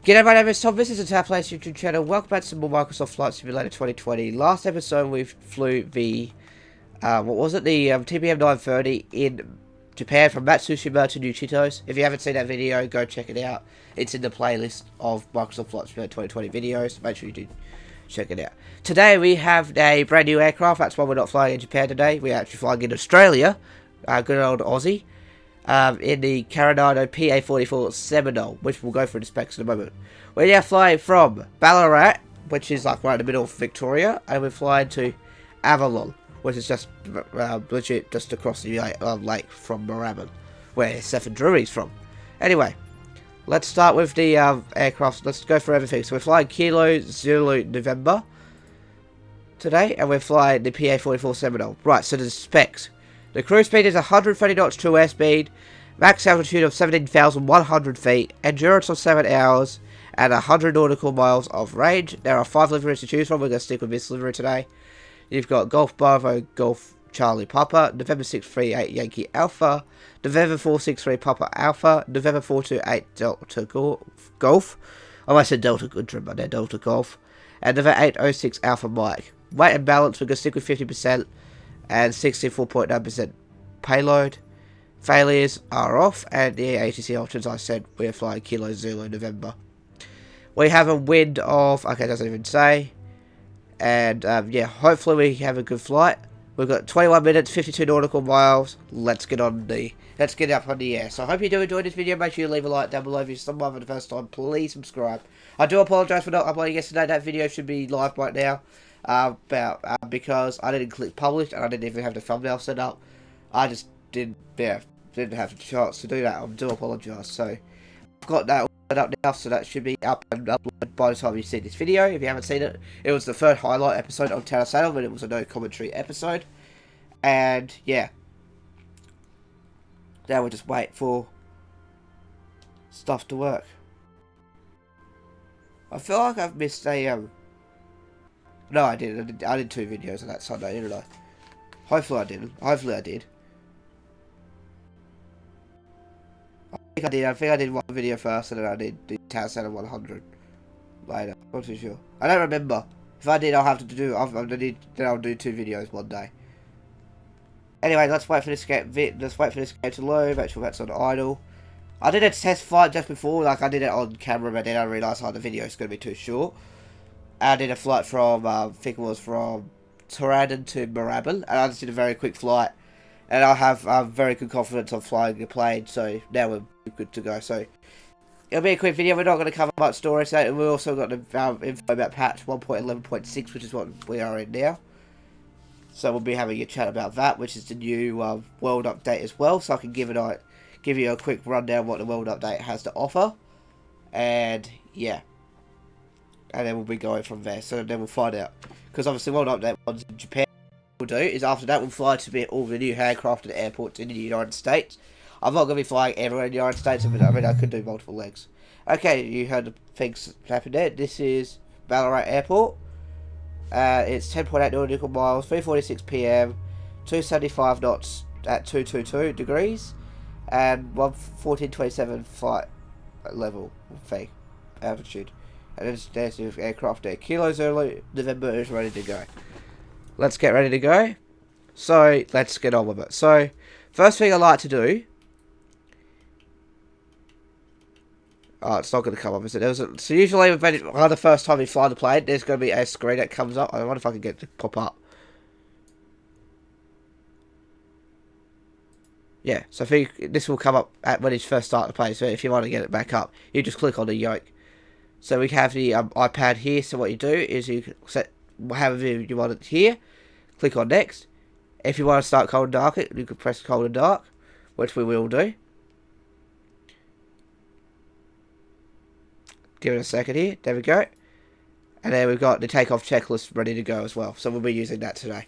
G'day, my name is Tom. This is the Takeoff YouTube channel. Welcome back to some more Microsoft Flight Simulator 2020. Last episode we flew the, what was it? The TPM 930 in Japan from Matsushima to New Chitos. If you haven't seen that video, go check it out. It's in the playlist of Microsoft Flight Simulator 2020 videos. Make sure you do check it out. Today we have a brand new aircraft. That's why we're not flying in Japan today. We're actually flying in Australia. Good old Aussie. In the Carenado PA44 Seminole, which we'll go through the specs in a moment. We're now flying from Ballarat, which is like right in the middle of Victoria, and we're flying to Avalon, which is just legit just across the lake from Moorabbin, where Stephen Drury's from. Anyway, let's start with the aircraft. Let's go through everything. So we're flying Kilo Zulu November today, and we're flying the PA44 Seminole. Right, so the specs. The cruise speed is 130 knots true airspeed, max altitude of 17,100 feet, endurance of 7 hours, and 100 nautical miles of range. There are 5 liveries to choose from. We're going to stick with this livery today. You've got Golf Bravo, Golf Charlie Papa, November 638 Yankee Alpha, November 463 Papa Alpha, November 428 Delta Golf. I said Delta Goodrum, but they're Delta Golf, and November 806 Alpha Mike. Weight and balance, we're going to stick with 50%. And 64.9% payload. Failures are off, and the ATC options I said we're flying Kilo Zulu November. We have a wind of, okay, it doesn't even say. And yeah, hopefully we have a good flight. We've got 21 minutes, 52 nautical miles. Let's get up on the air. So I hope you do enjoy this video. Make sure you leave a like down below. If you're someone for the first time, please subscribe. I do apologise for not uploading yesterday. That video should be live right now. Because I didn't click publish and I didn't even have the thumbnail set up. I just didn't have a chance to do that. I do apologise. So I've got that all set up now, so that should be up and uploaded by the time you see this video. If you haven't seen it, it was the third highlight episode on Carenado, but it was a no commentary episode. And yeah, now we'll just wait for stuff to work. I feel like I've missed a No, I didn't. I did 2 videos on that Sunday, didn't I? Hopefully I didn't. Hopefully I did. I think I did. I think I did one video first, and then I did the Carenado 100 later. I'm not too sure. I don't remember. If I did, I'll have to do. Then I'll do 2 videos one day. Anyway, let's wait for this game. Let's wait for this game to load. Make sure that's on idle. I did a test flight just before. Like I did it on camera, but then I realised the video is going to be too short. I did a flight from, I think it was from Takeoff to Moorabbin, and I just did a very quick flight, and I have very good confidence on flying the plane, so now we're good to go. So it'll be a quick video. We're not going to cover much story, so we've also got the info about patch 1.11.6, which is what we are in now. So we'll be having a chat about that, which is the new world update as well, so I can give you a quick rundown of what the world update has to offer, and yeah. And then we'll be going from there. So then we'll find out. Because obviously World Update ones in Japan will do is after that we'll fly to all the new handcrafted airports in the United States. I'm not going to be flying everywhere in the United States. I mean I could do multiple legs. Okay, you heard the things happen there. This is Ballarat Airport. It's 10.8 nautical miles, 3:46 PM, 275 knots at 222 degrees, and 1427 flight level thing, altitude. And there's the aircraft there. Kilo Zulu November is ready to go. Let's get ready to go. So, let's get on with it. So, first thing I like to do... Oh, it's not going to come up, is it? So, usually, when the first time you fly the plane, there's going to be a screen that comes up. I wonder if I can get it to pop up. Yeah, so this will come up when you first start the plane. So, if you want to get it back up, you just click on the yoke. So we have the iPad here, so what you do is you set however you want it here, click on next. If you want to start cold and dark it, you can press cold and dark, which we will do. Give it a second here, there we go. And then we've got the takeoff checklist ready to go as well, so we'll be using that today.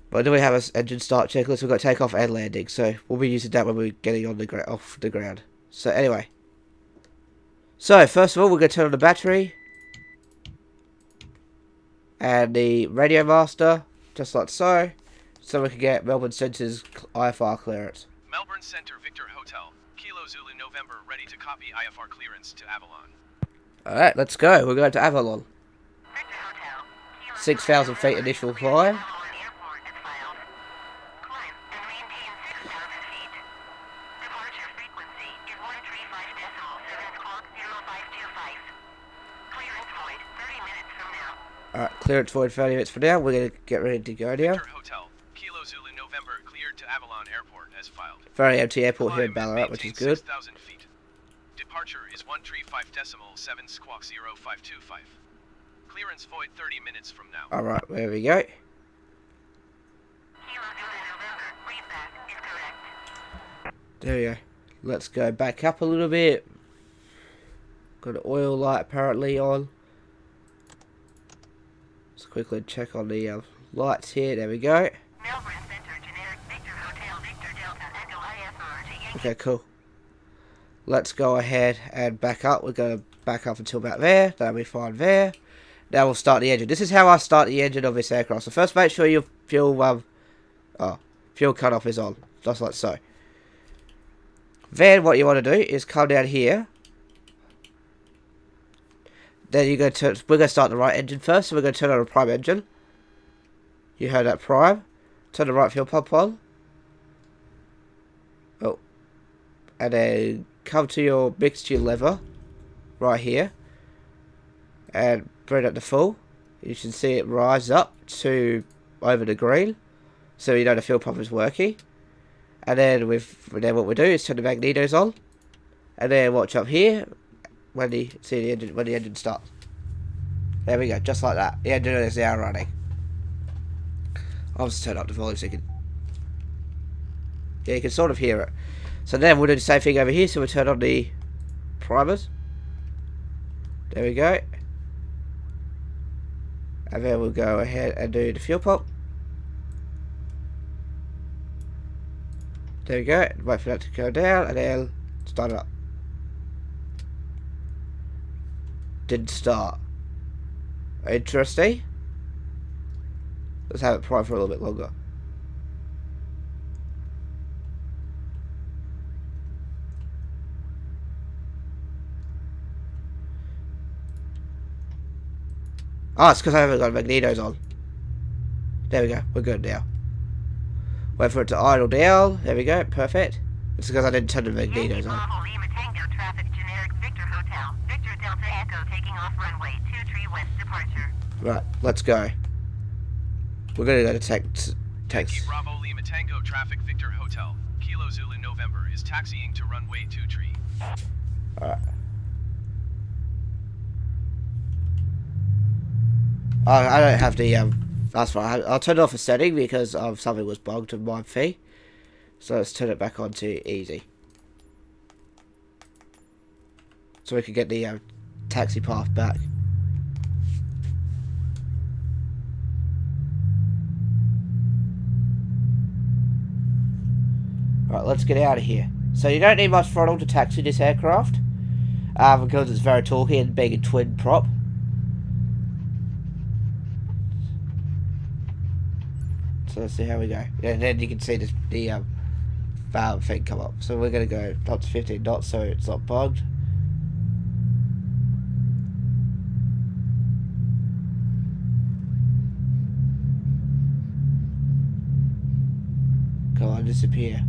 But then we have an engine start checklist, we've got takeoff and landing, so we'll be using that when we're getting on off the ground. So anyway. So, first of all, we're going to turn on the battery. And the radio master, just like so. So we can get Melbourne Centre's IFR clearance. Melbourne Centre Victor Hotel, Kilo Zulu November, ready to copy IFR clearance to Avalon. Alright, let's go. We're going to Avalon. 6,000 feet initial climb. Alright, clearance void 30 minutes from now. We're going to get ready to go now. Hotel, Kilo Zulu November, cleared to Avalon Airport as filed. Very empty airport here in Ballarat, which is good. 6,000 feet. Departure is 135.70525. Clearance void 30 minutes from now. Alright, there we go. There we go. Let's go back up a little bit. Got an oil light apparently on. Let's quickly check on the lights here. There we go. Okay, cool. Let's go ahead and back up. We're going to back up until about there. That'll be fine there. Now we'll start the engine. This is how I start the engine of this aircraft. So first make sure your fuel cutoff is on. Just like so. Then what you want to do is come down here. Then we're going to start the right engine first. So we're going to turn on a prime engine. You heard that prime. Turn the right fuel pump on. Oh. And then come to your mixture lever. Right here. And bring it to full. You should see it rise up to over the green. So you know the fuel pump is working. And then what we do is turn the magnetos on. And then watch up here. When the engine starts. There we go, just like that. The engine is now running. I'll just turn up the volume so you can. Yeah, you can sort of hear it. So then we'll do the same thing over here. So we'll turn on the primers. There we go. And then we'll go ahead and do the fuel pump. There we go. Wait for that to go down and then start it up. Didn't start. Interesting. Let's have it prime for a little bit longer. Oh, it's because I haven't got magnetos on. There we go. We're good now. Wait for it to idle down. There we go. Perfect. It's because I didn't turn the magnetos on. Right, let's go. We're gonna go to taxi. Bravo Lima Tango Traffic Victor Hotel, Kilo Zulu November is taxiing to runway 23. Alright. I don't have the that's fine. I'll turn it off a setting because something was bugged in my feed. So let's turn it back on to easy. So we can get the taxi path back. Right, let's get out of here. So you don't need much throttle to taxi this aircraft. Because it's very talky and being a twin prop. So let's see how we go. And then you can see the valve thing come up. So we're going to go up to 15 knots so it's not bugged. Come on, disappear.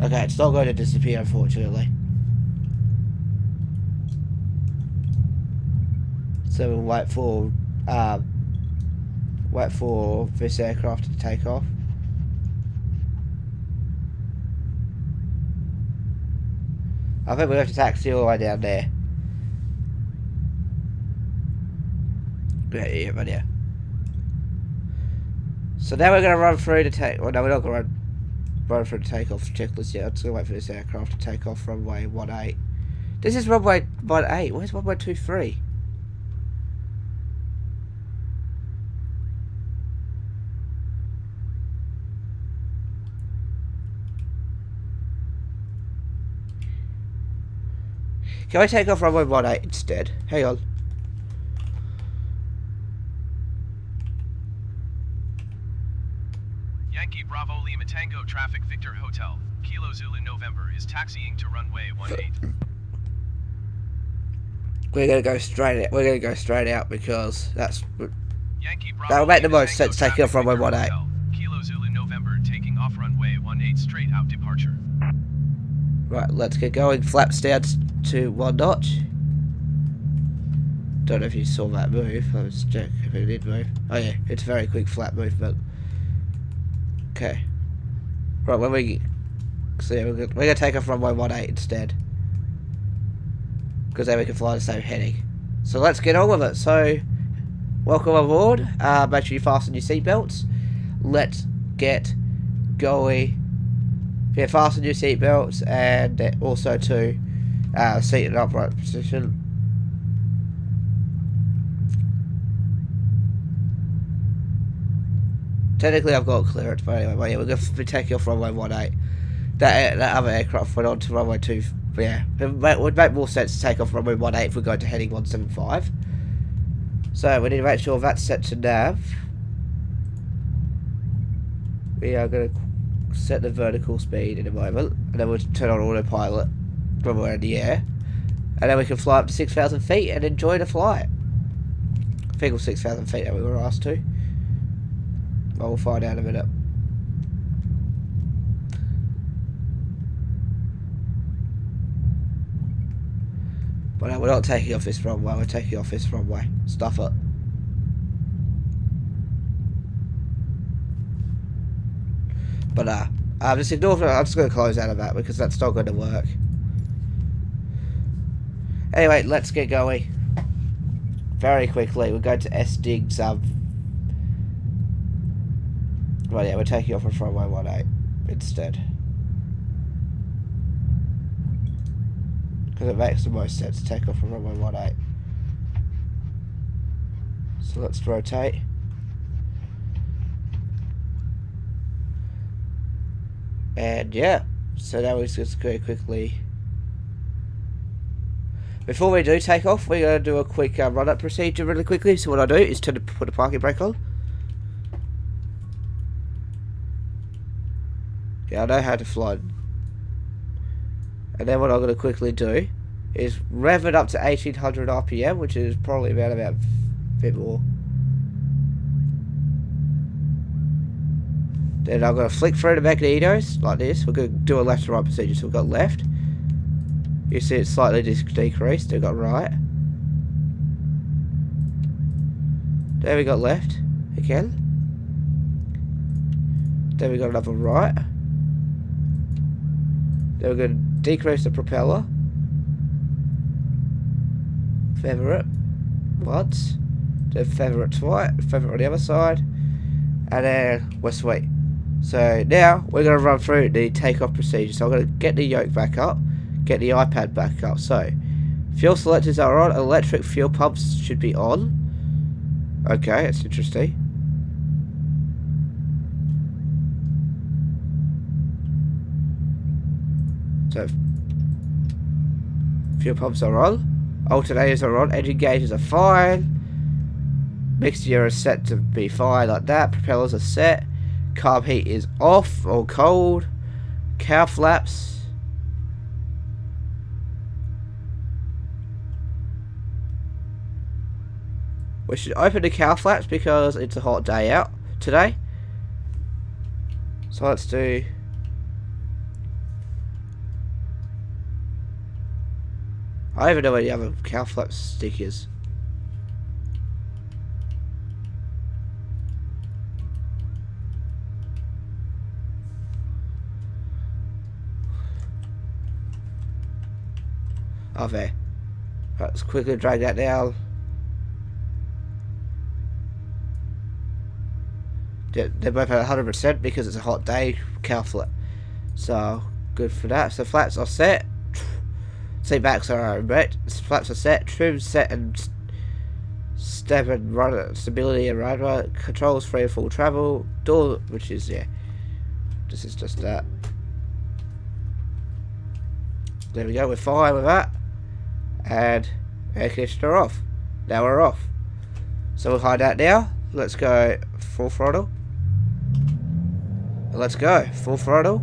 Okay, it's not going to disappear, unfortunately. So we'll wait for this aircraft to take off. I think we'll have to taxi all the way down there. Yeah, right here. So now we're going to run through the take. Well, no, we're not going to run through the takeoff checklist yet. I'm just going to wait for this aircraft to take off runway 18. This is runway 18. Where's runway 23? Can I take off runway 18 instead? Hang on. Yankee Bravo Lima Tango Traffic Victor Hotel, Kilo Zulu November is taxiing to runway 18. We're gonna go straight out. We're gonna go straight out because Yankee Bravo that'll make the Lima most Tango sense taking off Traffic runway Victor 18. Hotel, Kilo Zulu November taking off runway 18 straight out departure. Right, let's get going. Flaps down to 1 notch. Don't know if you saw that move. Let's check if it did move. Oh yeah, it's a very quick flap movement. Okay. Right, when we... So yeah, we're gonna take off runway 18 instead. Because then we can fly the same heading. So let's get on with it. So, welcome aboard. Make sure you fasten your seatbelts. Let's get going. Yeah, fasten your seatbelts and also to seat in upright position. Technically, I've got clearance, but anyway, yeah, we're going to be taking off runway 18. That other aircraft went on to runway 2. Yeah, it would make more sense to take off runway 18 if we're going to heading 175. So we need to make sure that's set to nav. We are going to set the vertical speed in a moment, and then we'll turn on autopilot when we're in the air, and then we can fly up to 6,000 feet and enjoy the flight. I think it was 6,000 feet that we were asked to. Well, we'll find out in a minute. But no, we're not taking off this runway, we're taking off this runway. Stuff it. But just ignore it. I'm just going to close out of that because that's not going to work. Anyway, let's get going. Very quickly, we're going to SDIG's right, yeah, we're taking off from runway 18 instead. Because it makes the most sense to take off from runway 18. So let's rotate. And yeah, so now we're just going to quickly... Before we do take off, we're going to do a quick run-up procedure really quickly. So what I do is put the parking brake on. Yeah, I know how to fly. And then what I'm going to quickly do is rev it up to 1800 RPM, which is probably about a bit more. Then I'm going to flick through the magnetos like this. We're going to do a left to right procedure. So we've got left. You see it's slightly decreased. We've got right. There we got left again. Then we got another right. Then we're going to decrease the propeller. Feather it once. Then feather it twice. Feather it on the other side. And then we're sweet. So now we're going to run through the takeoff procedure. So I'm going to get the yoke back up. Get the iPad back up. So fuel selectors are on. Electric fuel pumps should be on. Okay, that's interesting. So fuel pumps are on, alternators are on, engine gauges are fine, mixture is set to be fine like that, propellers are set, carb heat is off or cold, cow flaps, we should open the cow flaps because it's a hot day out today, so let's do... I don't even know where the other cow flap stick is. Oh, there. Right, let's quickly drag that down. They're both at 100% because it's a hot day, cow flap. So, good for that. So, flaps are set. Seat backs are right. Flaps are set. Trim set and step and rudder stability and rudder controls free and full travel. Door, which is yeah. This is just that. There we go. We're fine with that. And air conditioner off. Now we're off. So we'll hide that now. Let's go full throttle. Let's go. Full throttle.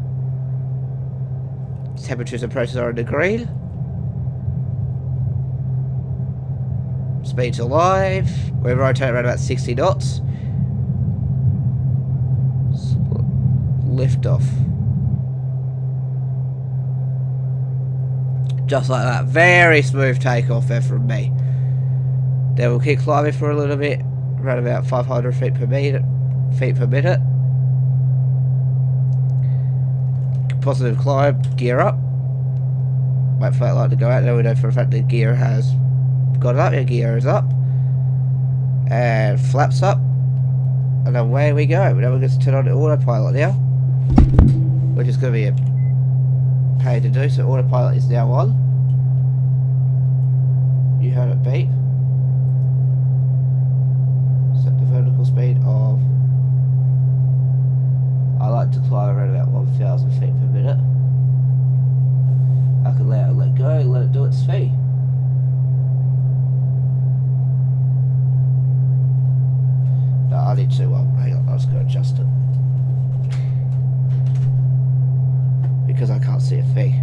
Temperatures and pressures are in the green. Speed's alive. We rotate around about 60 knots. Lift off. Just like that. Very smooth takeoff there from me. Then we'll keep climbing for a little bit. Around about 500 feet per minute. Positive climb. Gear up. Wait for that light to go out. Now we know for a fact the gear has got up. Your gear is up. And flaps up. And away we go. Now we're going to turn on the autopilot now. Which is going to be a pain to do. So autopilot is now on. You heard it beep. Set the vertical speed of... I like to climb around about 1,000 feet per minute. I can let it go, let it do its thing. No, I need to, hang on, I was going to adjust it. Because I can't see a thing.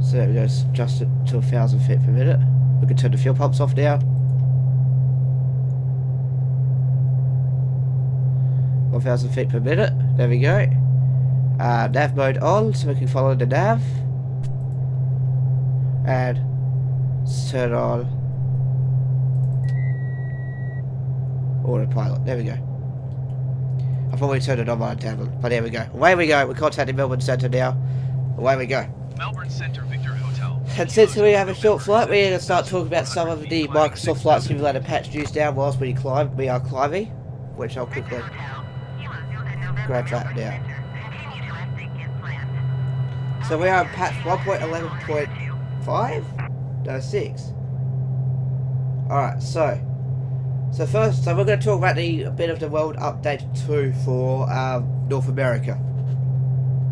So there we go, adjust it to 1,000 feet per minute. We can turn the fuel pumps off now. 1,000 feet per minute. There we go. Nav mode on, so we can follow the nav. And turn on autopilot. There we go. I probably turned it on by tablet, but there we go. Away we go. We're contacting Melbourne Centre now. Away we go. Melbourne Centre Victor Hotel. And since we have a short flight, we're going to start talking about some of the Microsoft Flight Simulator patch news down whilst we climb. We are climbing, which I'll quickly grab that now. So we are on patch 1.11.5? No, 6. Alright, so first, we're going to talk about a bit of the World Update 2 for North America,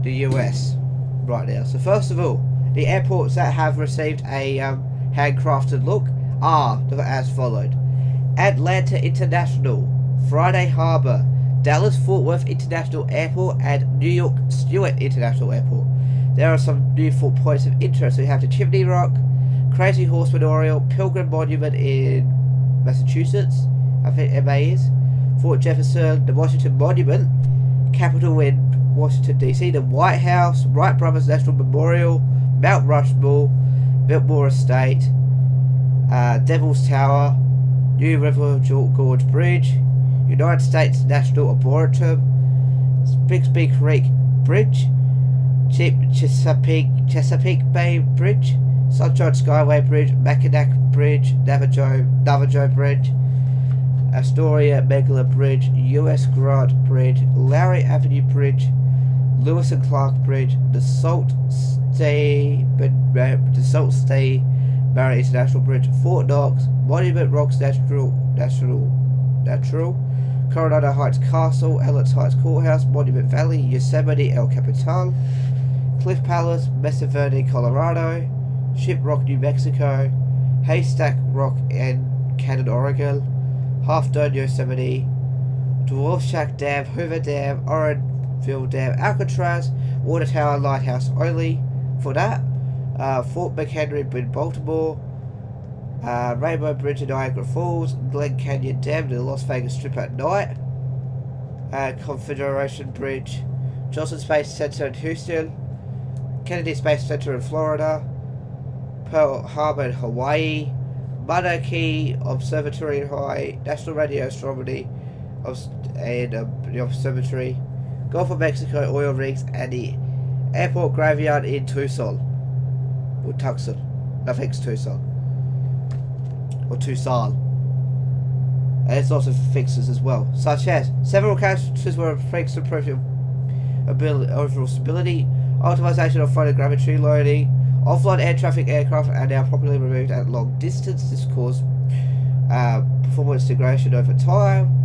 the US, right now. So first of all, the airports that have received a handcrafted look are as followed: Atlanta International, Friday Harbor, Dallas Fort Worth International Airport, and New York Stewart International Airport. There are some new points of interest. We have the Chimney Rock, Crazy Horse Memorial, Pilgrim Monument in Massachusetts, I think MA is, Fort Jefferson, the Washington Monument, Capitol in Washington DC, the White House, Wright Brothers National Memorial, Mount Rushmore, Biltmore Estate, Devil's Tower, New River Gorge Bridge, United States National Arboretum, Bixby Creek Bridge, Chesapeake Bay Bridge, Sunshine Skyway Bridge, Mackinac Bridge, Navajo Bridge, Astoria Megala Bridge, US Grant Bridge, Lowry Avenue Bridge, Lewis and Clark Bridge, the Sault Ste. Marie International Bridge, Fort Knox, Monument Rocks Natural, Coronado Heights Castle, Ellis Heights Courthouse, Monument Valley, Yosemite El Capitan, Cliff Palace, Mesa Verde, Colorado, Ship Rock, New Mexico, Haystack Rock and Cannon, Oregon, Half Dome, Yosemite, Dwarf Shack Dam, Hoover Dam, Orenville Dam, Alcatraz, Water Tower, Lighthouse only for that, Fort McHenry in Baltimore, Rainbow Bridge in Niagara Falls, Glen Canyon Dam to the Las Vegas Strip at night, Confederation Bridge, Johnson Space Center in Houston, Kennedy Space Center in Florida, Pearl Harbor in Hawaii, Mauna Kea Observatory in Hawaii, National Radio Astronomy and the Observatory, Gulf of Mexico oil rigs, and the Airport Graveyard in Tucson. Or Tucson. I think it's Tucson. Or Tucson. And there's lots of fixes as well, such as several casualties were fixed to improve overall stability, optimization of photogrammetry loading, offline air traffic aircraft are now properly removed at long distance. This caused performance degradation over time.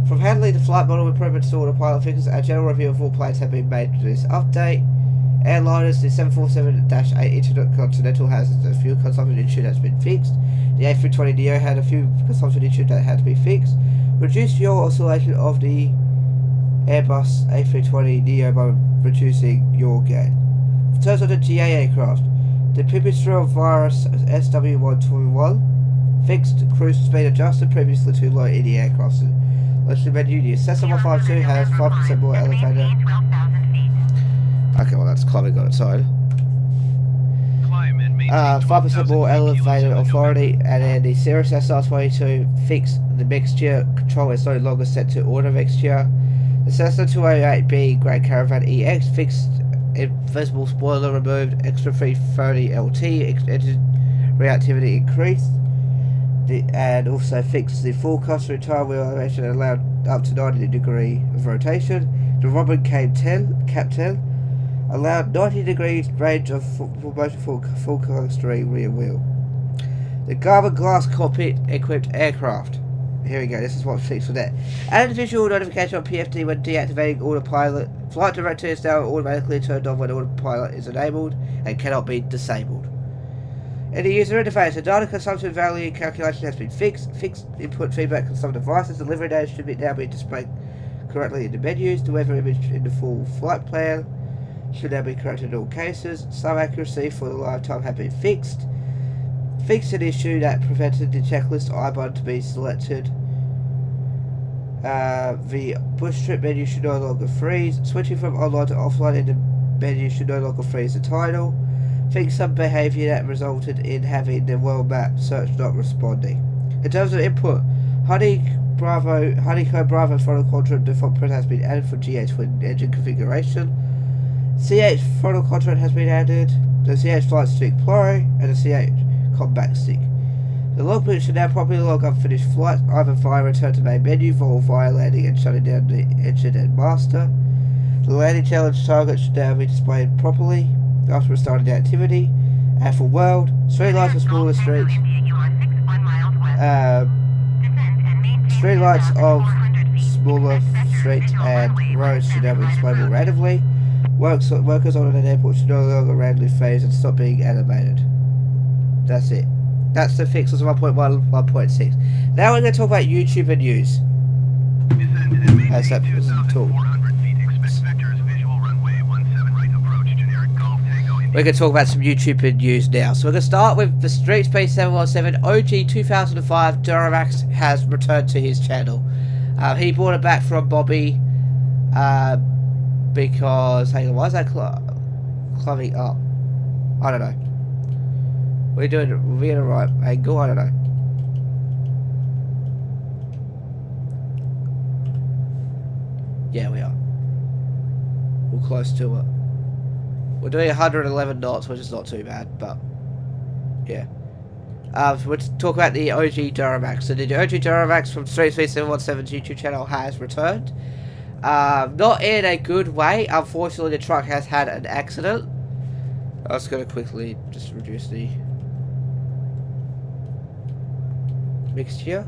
From handling the flight model improvements to autopilot fixes, a general review of all planes have been made to this update. Airliners, the 747-8 Intercontinental has a fuel consumption issue that's been fixed. The A320neo had a fuel consumption issue that had to be fixed. Reduce your oscillation of the Airbus A320neo by reducing your gain. In terms of the GA aircraft, the pipistrelle virus SW121 fixed cruise speed adjusted previously too low in the aircraft. Let's menu. The Cessna 152 has 5% more elevator. Okay, well that's climbing on its own. 5% more elevated authority, and then the Cirrus SR22 fixed the mixture control is no longer set to auto mixture. The Cessna 208B Grand Caravan EX fixed invisible spoiler removed, extra 330 LT, engine reactivity increased, and also fixed the full cluster entire wheel elevation and allowed up to 90° of rotation. The Robin Cap 10 allowed 90 degrees range of full clustering rear wheel. The Garmin Glass cockpit equipped aircraft. Here we go, this is what's fixed for that. Added visual notification on PFD when deactivating Autopilot. Flight director is now automatically turned on when Autopilot is enabled and cannot be disabled. In the user interface, the data consumption value calculation has been fixed. Fixed input feedback on some devices. Delivery data should now be displayed correctly in the menus. The weather image in the full flight plan should now be corrected in all cases. Some accuracy for the lifetime have been fixed. Fixed an issue that prevented the checklist icon to be selected. The bush trip menu should no longer freeze. Switching from online to offline in the menu should no longer freeze the title. Fix some behaviour that resulted in having the world map search not responding. In terms of input, Honeycomb Bravo throttle control default print has been added for GA twin engine configuration. CH throttle control has been added. The CH flight stick Pro and the CH combat stick. The logbook should now properly log unfinished flights, either via return to main menu or via landing and shutting down the engine and master. The landing challenge target should now be displayed properly after restarting the activity. And for world, street lights for smaller streets. Street lights of smaller streets and roads should now be displayed more randomly. Workers on an airport should no longer randomly phase and stop being animated. That's it. That's the fixes of 1.1, 1.6. Now we're going to talk about YouTube and news. As that talk. We're going to talk about some YouTube and news now. So we're going to start with the Street Space 717 OG 2005 Duramax has returned to his channel. He brought it back from Bobby because, hang on, why is that climbing up? I don't know. We're doing it, we're in the right angle, I don't know. Yeah, we are. We're close to it. We're doing 111 knots, which is not too bad, but yeah. So we'll talk about the OG Duramax. So the OG Duramax from Street Space 717's YouTube channel has returned. Not in a good way. Unfortunately, the truck has had an accident. I was going to quickly just reduce the mixture.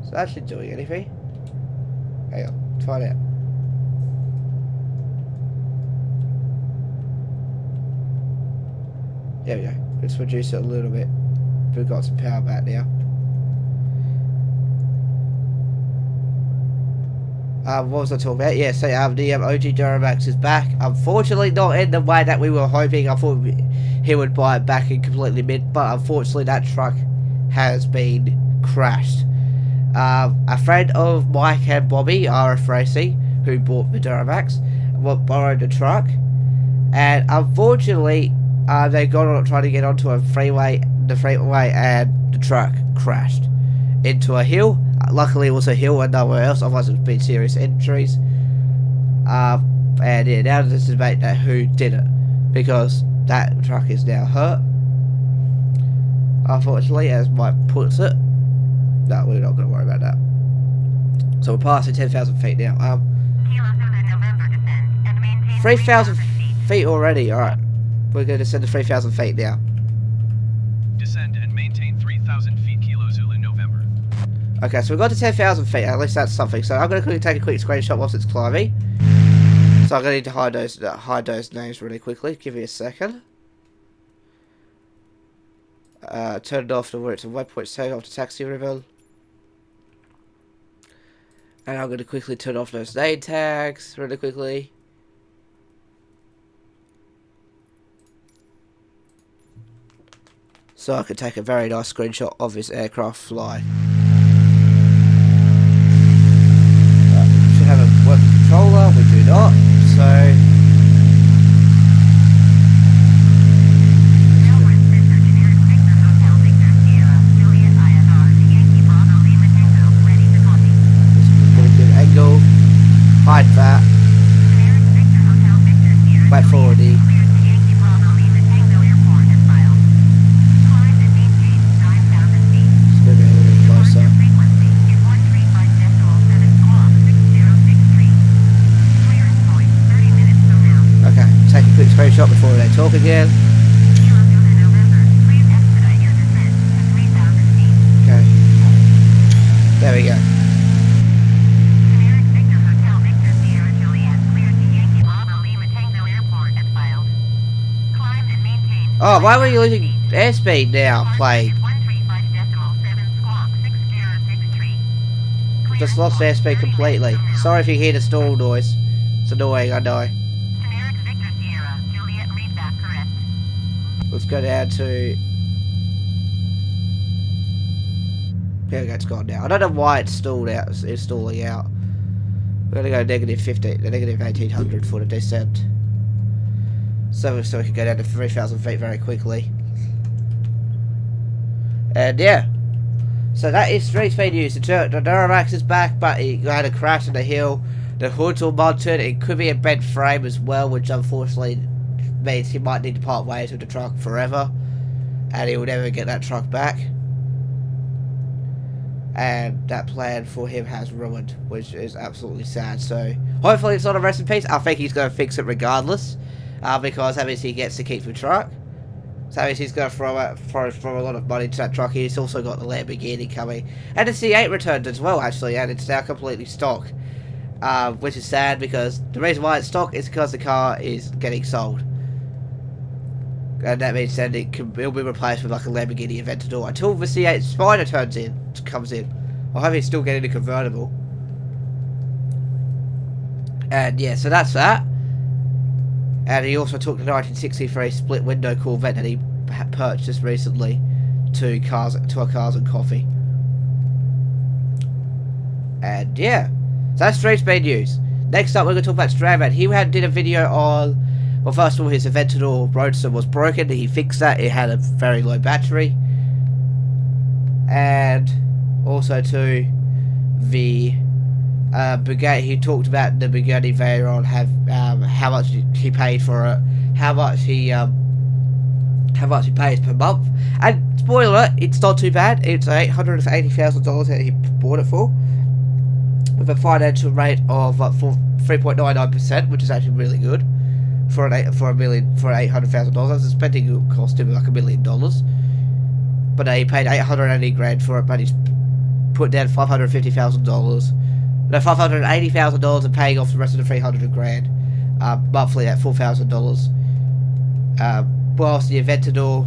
Is that actually doing anything? Hang on, try it out. There we go. Let's reduce it a little bit. We've got some power back now. What was I talking about? Yeah, so the OG Duramax is back. Unfortunately, not in the way that we were hoping. I thought he would buy it back in completely mid, but unfortunately that truck has been crashed. A friend of Mike and Bobby, RF Racing, who bought the Duramax, borrowed the truck, and unfortunately they got on trying to get onto the freeway, and the truck crashed into a hill. Luckily it was a hill and nowhere else, otherwise it would be serious injuries. And yeah, now there's a debate that who did it, because that truck is now hurt, unfortunately, as Mike puts it. No, we're not going to worry about that. So we're passing 10,000 feet now. 3,000 feet already. Alright, we're going to descend to 3,000 feet now. Descend and maintain 3,000 feet Kilo Zulu November. Okay, so we got to 10,000 feet, at least that's something. So I'm going to quickly take a quick screenshot whilst it's climbing. So I'm going to need to hide those names really quickly. Give me a second. Turn it off to where it's a waypoint, turn it off to taxi river. And I'm going to quickly turn off those name tags really quickly. So I can take a very nice screenshot of this aircraft flying. We should have a working controller, we do not, so... Hide that. Wait for the. Just gonna be a little bit closer. Okay, take a quick screenshot before they talk again. Okay. There we go. Oh, why were you losing airspeed now, plane? Just lost airspeed completely. Sorry if you hear the stall noise. It's annoying, I know. Let's go down to... There we go, it's gone now. I don't know why it's stalled out. It's stalling out. We're gonna go negative 15, negative 1800 for the descent. So we can go down to 3,000 feet very quickly. And yeah. So that is street speed news. The Duramax is back, but it had a crash on the hill. The hood's all mounted. It could be a bent frame as well, which unfortunately means he might need to part ways with the truck forever. And he will never get that truck back. And that plan for him has ruined, which is absolutely sad. So hopefully it's not a rest in peace. I think he's going to fix it regardless. Because that means he gets to keep the truck. So that means he's going to throw a lot of money into that truck. He's also got the Lamborghini coming. And the C8 returned as well, actually, and it's now completely stock. Which is sad, because the reason why it's stock is because the car is getting sold. And that means then it'll be replaced with like a Lamborghini Aventador until the C8 Spider comes in. I hope he's still getting a convertible. And yeah, so that's that. And he also took the 1963 split window Corvette that he purchased recently to a Cars and Coffee. And yeah, so that's street speed news. Next up, we're going to talk about Strandman. He did a video on, well, first of all, his Aventador Roadster was broken. He fixed that. It had a very low battery. And also to the Bugatti, he talked about the Bugatti Veyron, how much he paid for it, how much he pays per month, and spoiler alert, it's not too bad. It's $880,000 that he bought it for, with a financial rate of 3.99%, which is actually really good for $800,000. The spending cost him like $1 million, but he paid $880,000 for it, but he's put down $550,000. No, $580,000 and paying off the rest of the $300,000 monthly at $4,000. Whilst the Aventador,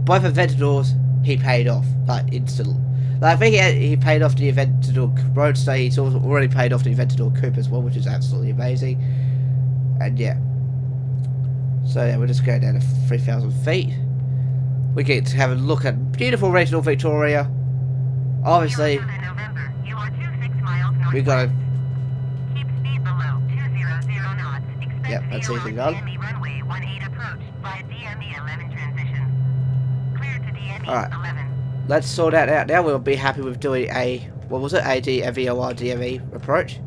both Aventadors, he paid off like instantly. Like, I think he paid off the Aventador Roadster. He's also already paid off the Aventador Coupe as well, which is absolutely amazing. And yeah, so yeah, we're just going down to 3,000 feet. We get to have a look at beautiful regional Victoria. Obviously, we got to... Keep speed below 200 knots. Yep, that's easy done. Alright, let's sort that out now. We'll be happy with doing a, what was it, AVOR DME approach.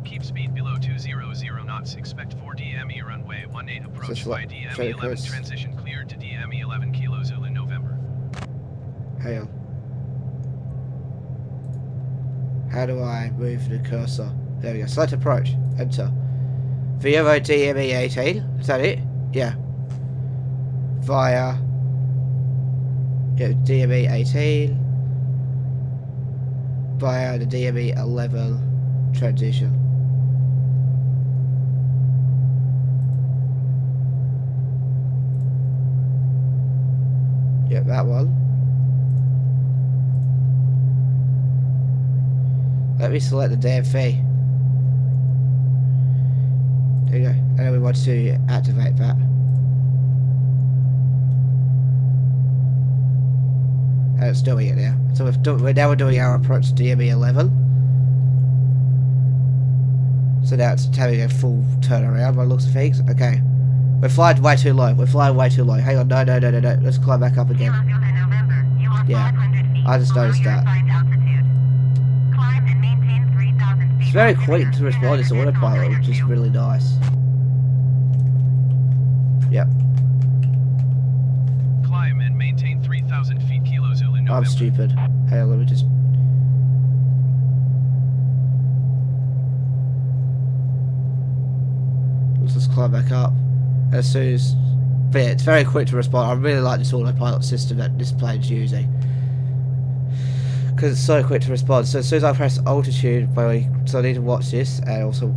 Keep speed below 200 knots. Expect 4 DME runway 18 approach by DME 11 transition cleared to DME 11 Kilo Zulu November. Hang on. How do I move the cursor? There we go. Select approach. Enter. VO DME 18. Is that it? Yeah. Via. Yeah, DME 18. Via the DME 11 transition. Yep, that one. Let me select the damn fee. There you go. And then we want to activate that. And it's doing it now. So we're doing our approach to DME11. So now it's having a full turnaround by the looks of things. Okay. We're flying way too low. We're flying way too low. Hang on. No. Let's climb back up again. Yeah. I just noticed that. It's very quick to respond. It's autopilot, which is really nice. Yep. Climb and maintain 3,000 feet Kilo Zulu November. I'm stupid. Hang on, let me just... Let's just climb back up. As soon as... But yeah, it's very quick to respond. I really like this autopilot system that this plane's using. Because it's so quick to respond. So as soon as I press altitude, so I need to watch this, and also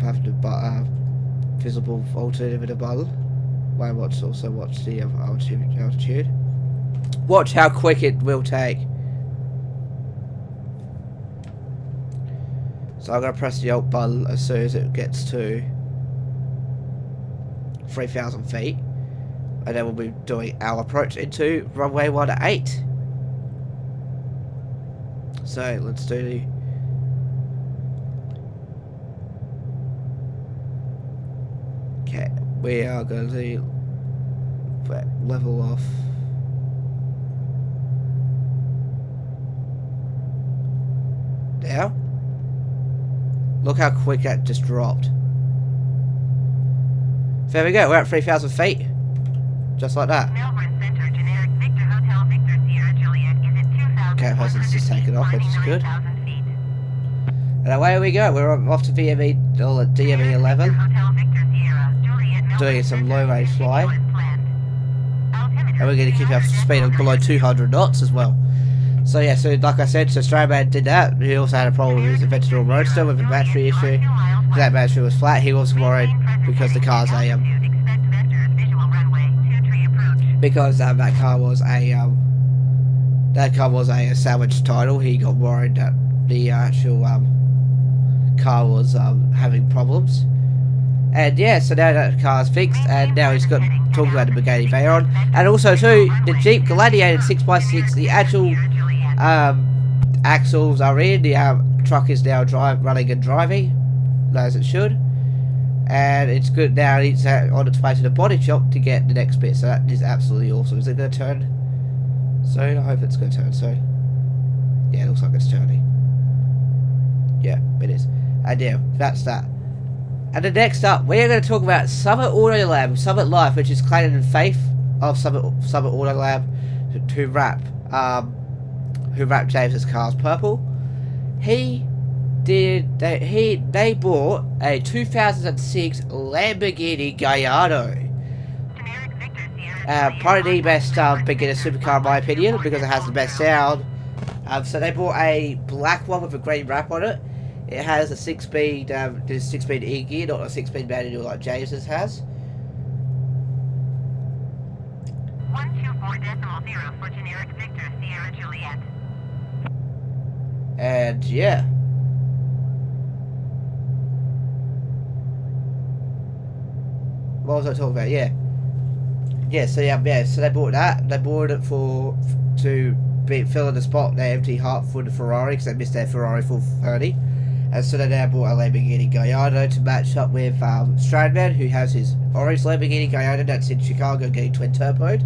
have the visible altimeter button. Also watch the altitude. Watch how quick it will take. So I'm going to press the alt button as soon as it gets to 3,000 feet. And then we'll be doing our approach into runway 18. So let's do the... Okay, we are going to level off. Now, look how quick that just dropped. There we go, we're at 3,000 feet. Just like that. Okay, person's just taken off, which is good. And away we go. We're off to DME11. Doing some low range fly. And we're going to keep our speed of below 200 knots as well. So yeah, so like I said, so Strayman did that. He also had a problem with his Aventador Roadster with a battery issue. That battery was flat. He was worried because the car's a that car was a salvage title. He got worried that the actual car was having problems. And yeah, so now that car's fixed, and now he's got talking about the Bugatti Veyron, and also too the Jeep Gladiator 6x6. The actual axles are in. The truck is now running and driving as it should, and it's good now. It's on its way to the body shop to get the next bit. So that is absolutely awesome. Is it going to turn soon? I hope it's going to turn soon. Yeah, it looks like it's turning. Yeah, it is. And yeah, that's that. And then next up, we're going to talk about Summit Auto Lab, Summit Life, which is Clayton and Faith of Summit Auto Lab, who wrap James's cars purple. They bought a 2006 Lamborghini Gallardo. Probably the best beginner supercar in my opinion, because it has the best sound. So they bought a black one with a green wrap on it. It has a 6-speed, E-gear, not a 6-speed manual like James's has. 124.0 for generic Victor Sierra Juliet. And yeah. What was I talking about? Yeah. So they bought that. They bought it to fill in the spot, the empty half for the Ferrari, because they missed their Ferrari full 30. And so they now bought a Lamborghini Gallardo to match up with Strandman, who has his orange Lamborghini Gallardo that's in Chicago getting twin turboed,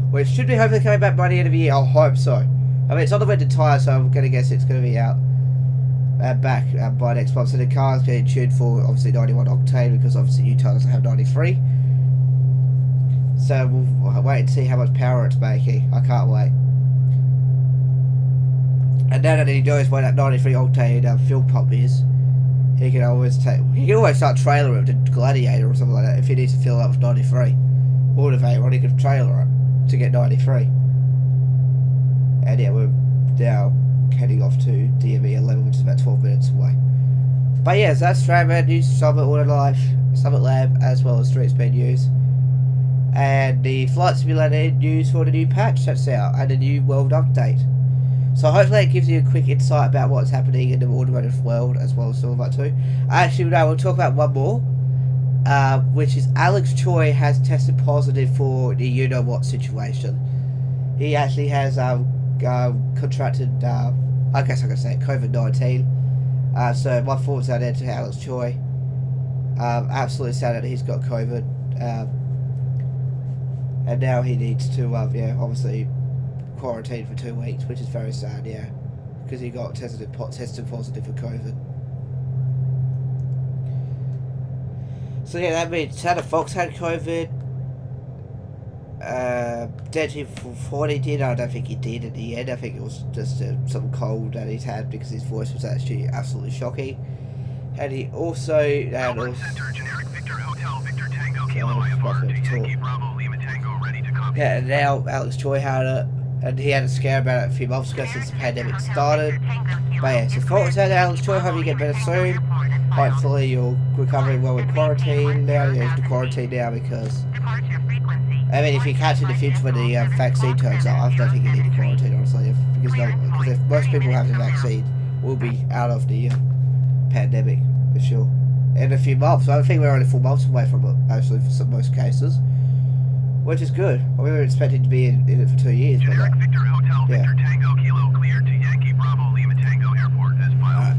which should be hopefully coming back by the end of the year. I hope so. I mean, it's on the way to tyre, so I'm going to guess it's going to be out back by next month. So the car's getting tuned for obviously 91 octane, because obviously new tyres have 93. So we'll wait and see how much power it's making. I can't wait. And now that he knows where that 93 octane fuel pump is, he can always start trailering it to Gladiator or something like that if he needs to fill it up with 93. Or the Veyron, he can trailer it to get 93. And yeah, we're now heading off to DME11, which is about 12 minutes away. But yeah, so that's Strandman News, Summit Auto Life, Summit Lab, as well as Street Speed News. And the Flight Simulator news for the new patch that's out, and the new world update. So hopefully it gives you a quick insight about what's happening in the automotive world as well as Silver too. Actually, no, we'll talk about one more, which is Alex Choi has tested positive for the you-know-what situation. He actually has contracted, I guess I can say it, COVID-19. So my thoughts out there to Alex Choi. Absolutely sad that he's got COVID. And now he needs to, yeah, obviously quarantine for 2 weeks, which is very sad, yeah, because he got tested positive for COVID. So yeah, that means Santa Fox had COVID. Deadly 40 did. I don't think he did in the end. I think it was just some cold that he's had because his voice was actually absolutely shocking. And he also Melbourne Center, generic Victor Hotel, Victor Tango, Kilo IFR to Yankee Bravo, Lima Tango, ready to copy. Yeah, and now Alex Choi had it, and he had a scare about it a few months ago since the pandemic started. But yeah, so thoughts out to Alex Choi, hope you get better soon. Hopefully you're recovering well in quarantine now. You have to quarantine now because, I mean, if you catch in the future when the vaccine turns out, I don't think you need to quarantine, honestly. Because if most people have the vaccine, we'll be out of the pandemic, for sure. In a few months. I think we're only 4 months away from it, actually, for most cases. Which is good. We were expecting to be in it for 2 years, but generic Victor Hotel, yeah. Victor Tango, Kilo, cleared to Yankee Bravo, Lima Tango Airport as filed.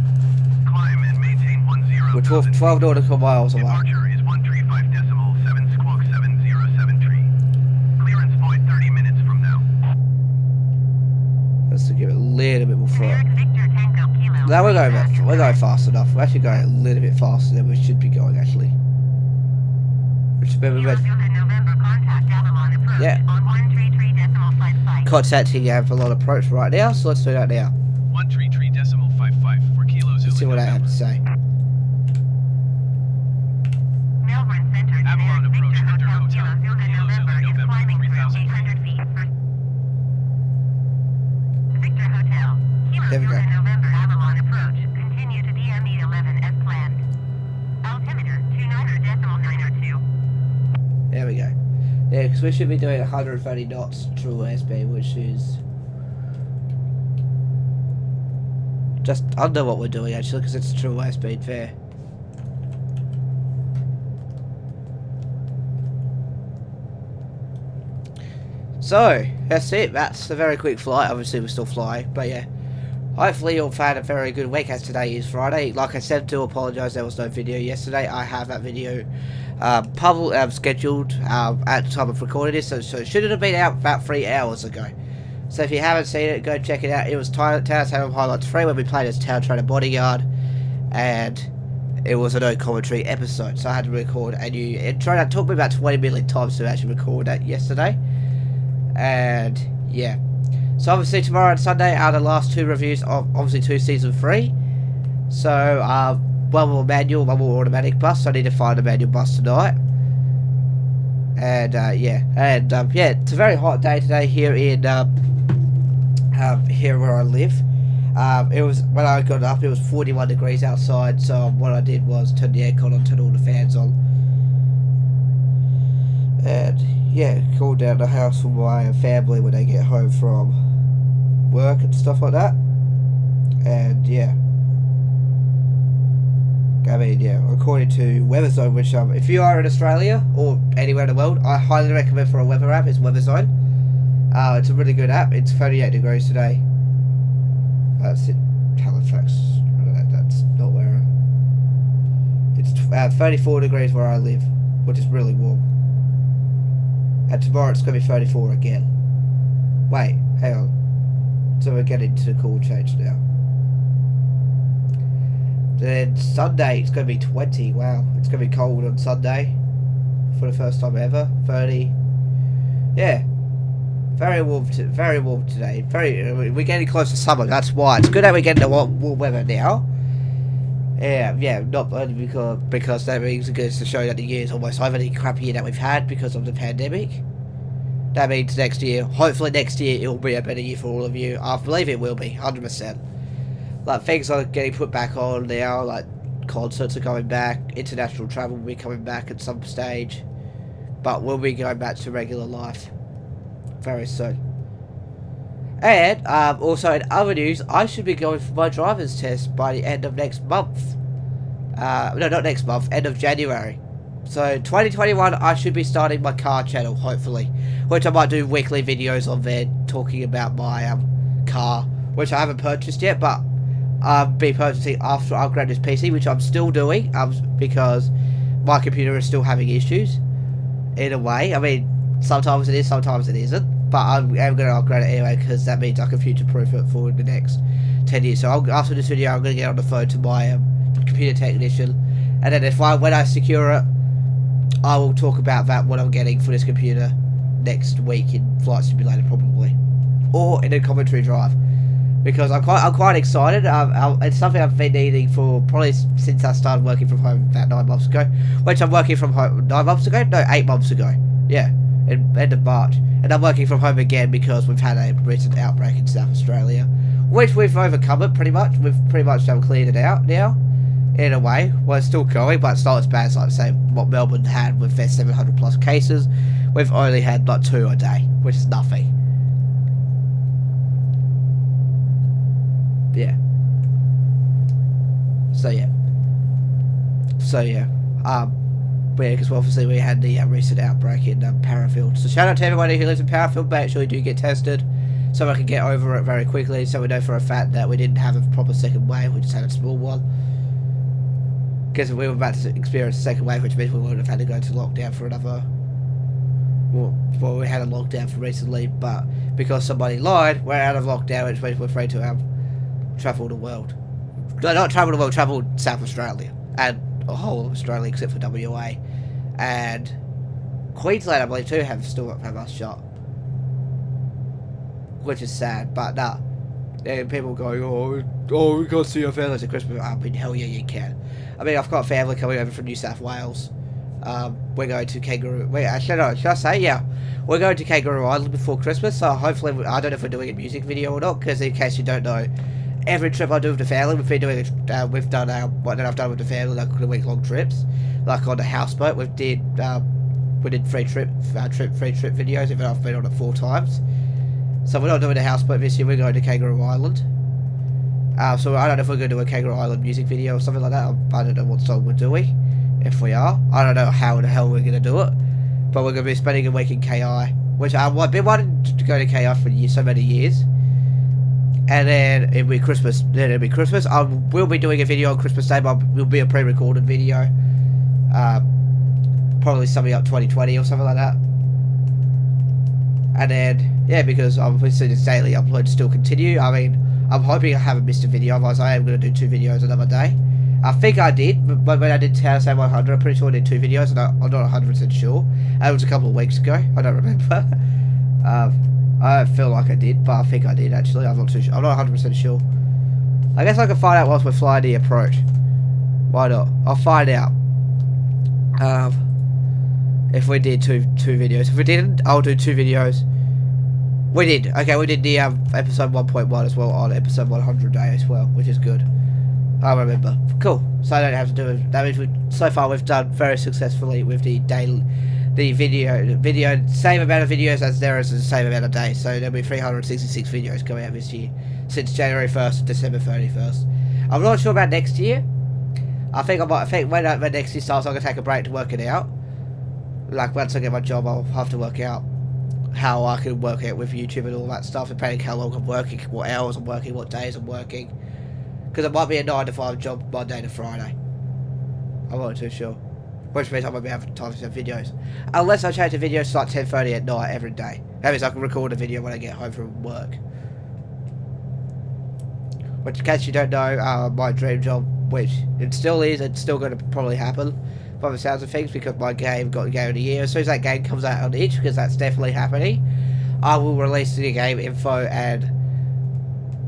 Climb and maintain 10. We're 12 nautical miles away. Departure is 135.7 squawk 7073. Clearance point 30 minutes from now. Let's give it a little bit more throttle. No, we're going fast enough. We're actually going a little bit faster than we should be going, actually. Which is better than yeah. Contacting Avalon approach right now, so let's do that now. 133.55 for Kilo Zulu. Let's see what I have to say. Avalon approach Victor Hotel, Kilo Zulu November 3,000 feet. Victor Hotel, Kilo There we go. Zulu November Avalon approach. Continue to DME 11 as planned. Altimeter 29.902. There we go. Yeah, because we should be doing 130 knots true airspeed, which is just under what we're doing actually, because it's true airspeed fair. So that's it. That's a very quick flight. Obviously, we're still flying, but yeah. Hopefully you'll find a very good week, as today is Friday. Like I said, do apologise there was no video yesterday. I have that video scheduled at the time of recording this, so it should have been out about 3 hours ago. So if you haven't seen it, go check it out. It was Town Tale Highlights 3 when we played as Town Trainer Bodyguard, and it was a no commentary episode, so I had to record a new intro. It took me about 20 million times to actually record that yesterday, and yeah. So obviously tomorrow and Sunday are the last 2 reviews of obviously 2 season 3. So one more manual, one more automatic bus. So I need to find a manual bus tonight. And yeah, it's a very hot day today here in here where I live. It was, when I got up, it was 41 degrees outside. So what I did was turn the aircon on, turn all the fans on, and yeah, cool down the house for my family when they get home from work and stuff like that. And yeah, I mean, yeah, according to Weatherzone, which if you are in Australia or anywhere in the world, I highly recommend for a weather app is Weatherzone. It's a really good app. It's 38 degrees today. That's in Halifax. That's not where it's 34 degrees where I live, which is really warm. And tomorrow it's going to be 34 again. Wait, hang on. So we're getting to the cool change now. Then Sunday it's going to be 20. Wow, it's going to be cold on Sunday for the first time ever. 30. Yeah, very warm today. We're getting close to summer. That's why it's good that we're getting the warm weather now. Yeah, not only because that means it goes to show that the year is almost over, the crap year that we've had because of the pandemic. That means next year, hopefully next year, it will be a better year for all of you. I believe it will be, 100%. Like, things are getting put back on now, like, concerts are coming back, international travel will be coming back at some stage. But we'll be going back to regular life very soon. And also in other news, I should be going for my driver's test by the end of next month. No, not next month, end of January. So 2021, I should be starting my car channel, hopefully, which I might do weekly videos on there talking about my car, which I haven't purchased yet, but I'll be purchasing after I upgrade this PC, which I'm still doing, because my computer is still having issues, in a way. I mean, sometimes it is, sometimes it isn't, but I'm going to upgrade it anyway, because that means I can future-proof it for the next 10 years. So after this video, I'm going to get on the phone to my computer technician, and then when I secure it, I will talk about what I'm getting for this computer next week in Flight Simulator, probably, or in a commentary drive, because I'm quite excited. It's something I've been needing for probably since I started working from home about 9 months ago. Which I'm working from home 9 months ago? No, 8 months ago. Yeah, in end of March, and I'm working from home again because we've had a recent outbreak in South Australia, which we've overcome it pretty much. We've pretty much cleared it out now. In a way, well, it's still going, but it's not as bad as, like, say, what Melbourne had with their 700 plus cases. We've only had, like, 2 a day, which is nothing. Yeah. So, yeah. Because obviously we had the recent outbreak in Parafield. So, shout out to everybody who lives in Parafield. Make sure you do get tested, so I can get over it very quickly, so we know for a fact that we didn't have a proper second wave, we just had a small one. Because we were about to experience a second wave, which means we would have had to go to lockdown for another... Well, we had a lockdown for recently, but because somebody lied, we're out of lockdown, which means we're free to travel the world. No, not travel the world, travel South Australia. And the whole of Australia, except for WA. And Queensland, I believe, too, still have us shut. Which is sad, but nah. And people going, oh, we can't see your families at Christmas. I mean, hell yeah, you can. I mean, I've got family coming over from New South Wales. We're going to Kangaroo... Wait, should I say? Yeah. We're going to Kangaroo Island before Christmas, so hopefully... I don't know if we're doing a music video or not, because in case you don't know, every trip I do with the family, we've been doing... we've done what I've done with the family, like the week-long trips. Like on the houseboat, we did free trip videos, even though I've been on it 4 times. So we're not doing the houseboat this year, we're going to Kangaroo Island. So I don't know if we're going to do a Kangaroo Island music video or something like that. I don't know what song we're doing. If we are, I don't know how the hell we're going to do it. But we're going to be spending a week in KI, which I've been wanting to go to KI for so many years. And then it'll be Christmas. I will be doing a video on Christmas Day, but it will be a pre-recorded video. Probably something up 2020 or something like that. And then, yeah, because obviously this daily upload still continue. I mean, I'm hoping I haven't missed a video, otherwise I am going to do 2 videos another day. I think I did, but when I did TSA 100, I'm pretty sure I did 2 videos, and I'm not 100% sure. And it was a couple of weeks ago, I don't remember. I don't feel like I did, but I think I did actually. I'm not 100% sure. I guess I can find out whilst we're flying the approach. Why not? I'll find out. If we did two videos. If we didn't, I'll do 2 videos. We did. Okay, we did the episode 1.1 as well on episode 100 day as well, which is good. I remember. Cool. So I don't have to do it. That means so far we've done very successfully with the video, same amount of videos as there is the same amount of days. So there'll be 366 videos coming out this year since January 1st to December 31st. I'm not sure about next year. I think when next year starts, I'm gonna take a break to work it out. Like once I get my job, I'll have to work out how I can work it with YouTube and all that stuff, depending how long I'm working, what hours I'm working, what days I'm working. Because it might be a 9 to 5 job Monday to Friday. I'm not too sure. Which means I won't be having time to have videos. Unless I change the videos to like 10:30 at night every day. That means I can record a video when I get home from work. Which, in case you don't know, my dream job, which it still is, it's still going to probably happen by the sounds of things, because my game got Game of the Year. As soon as that game comes out on itch, because that's definitely happening, I will release the game info and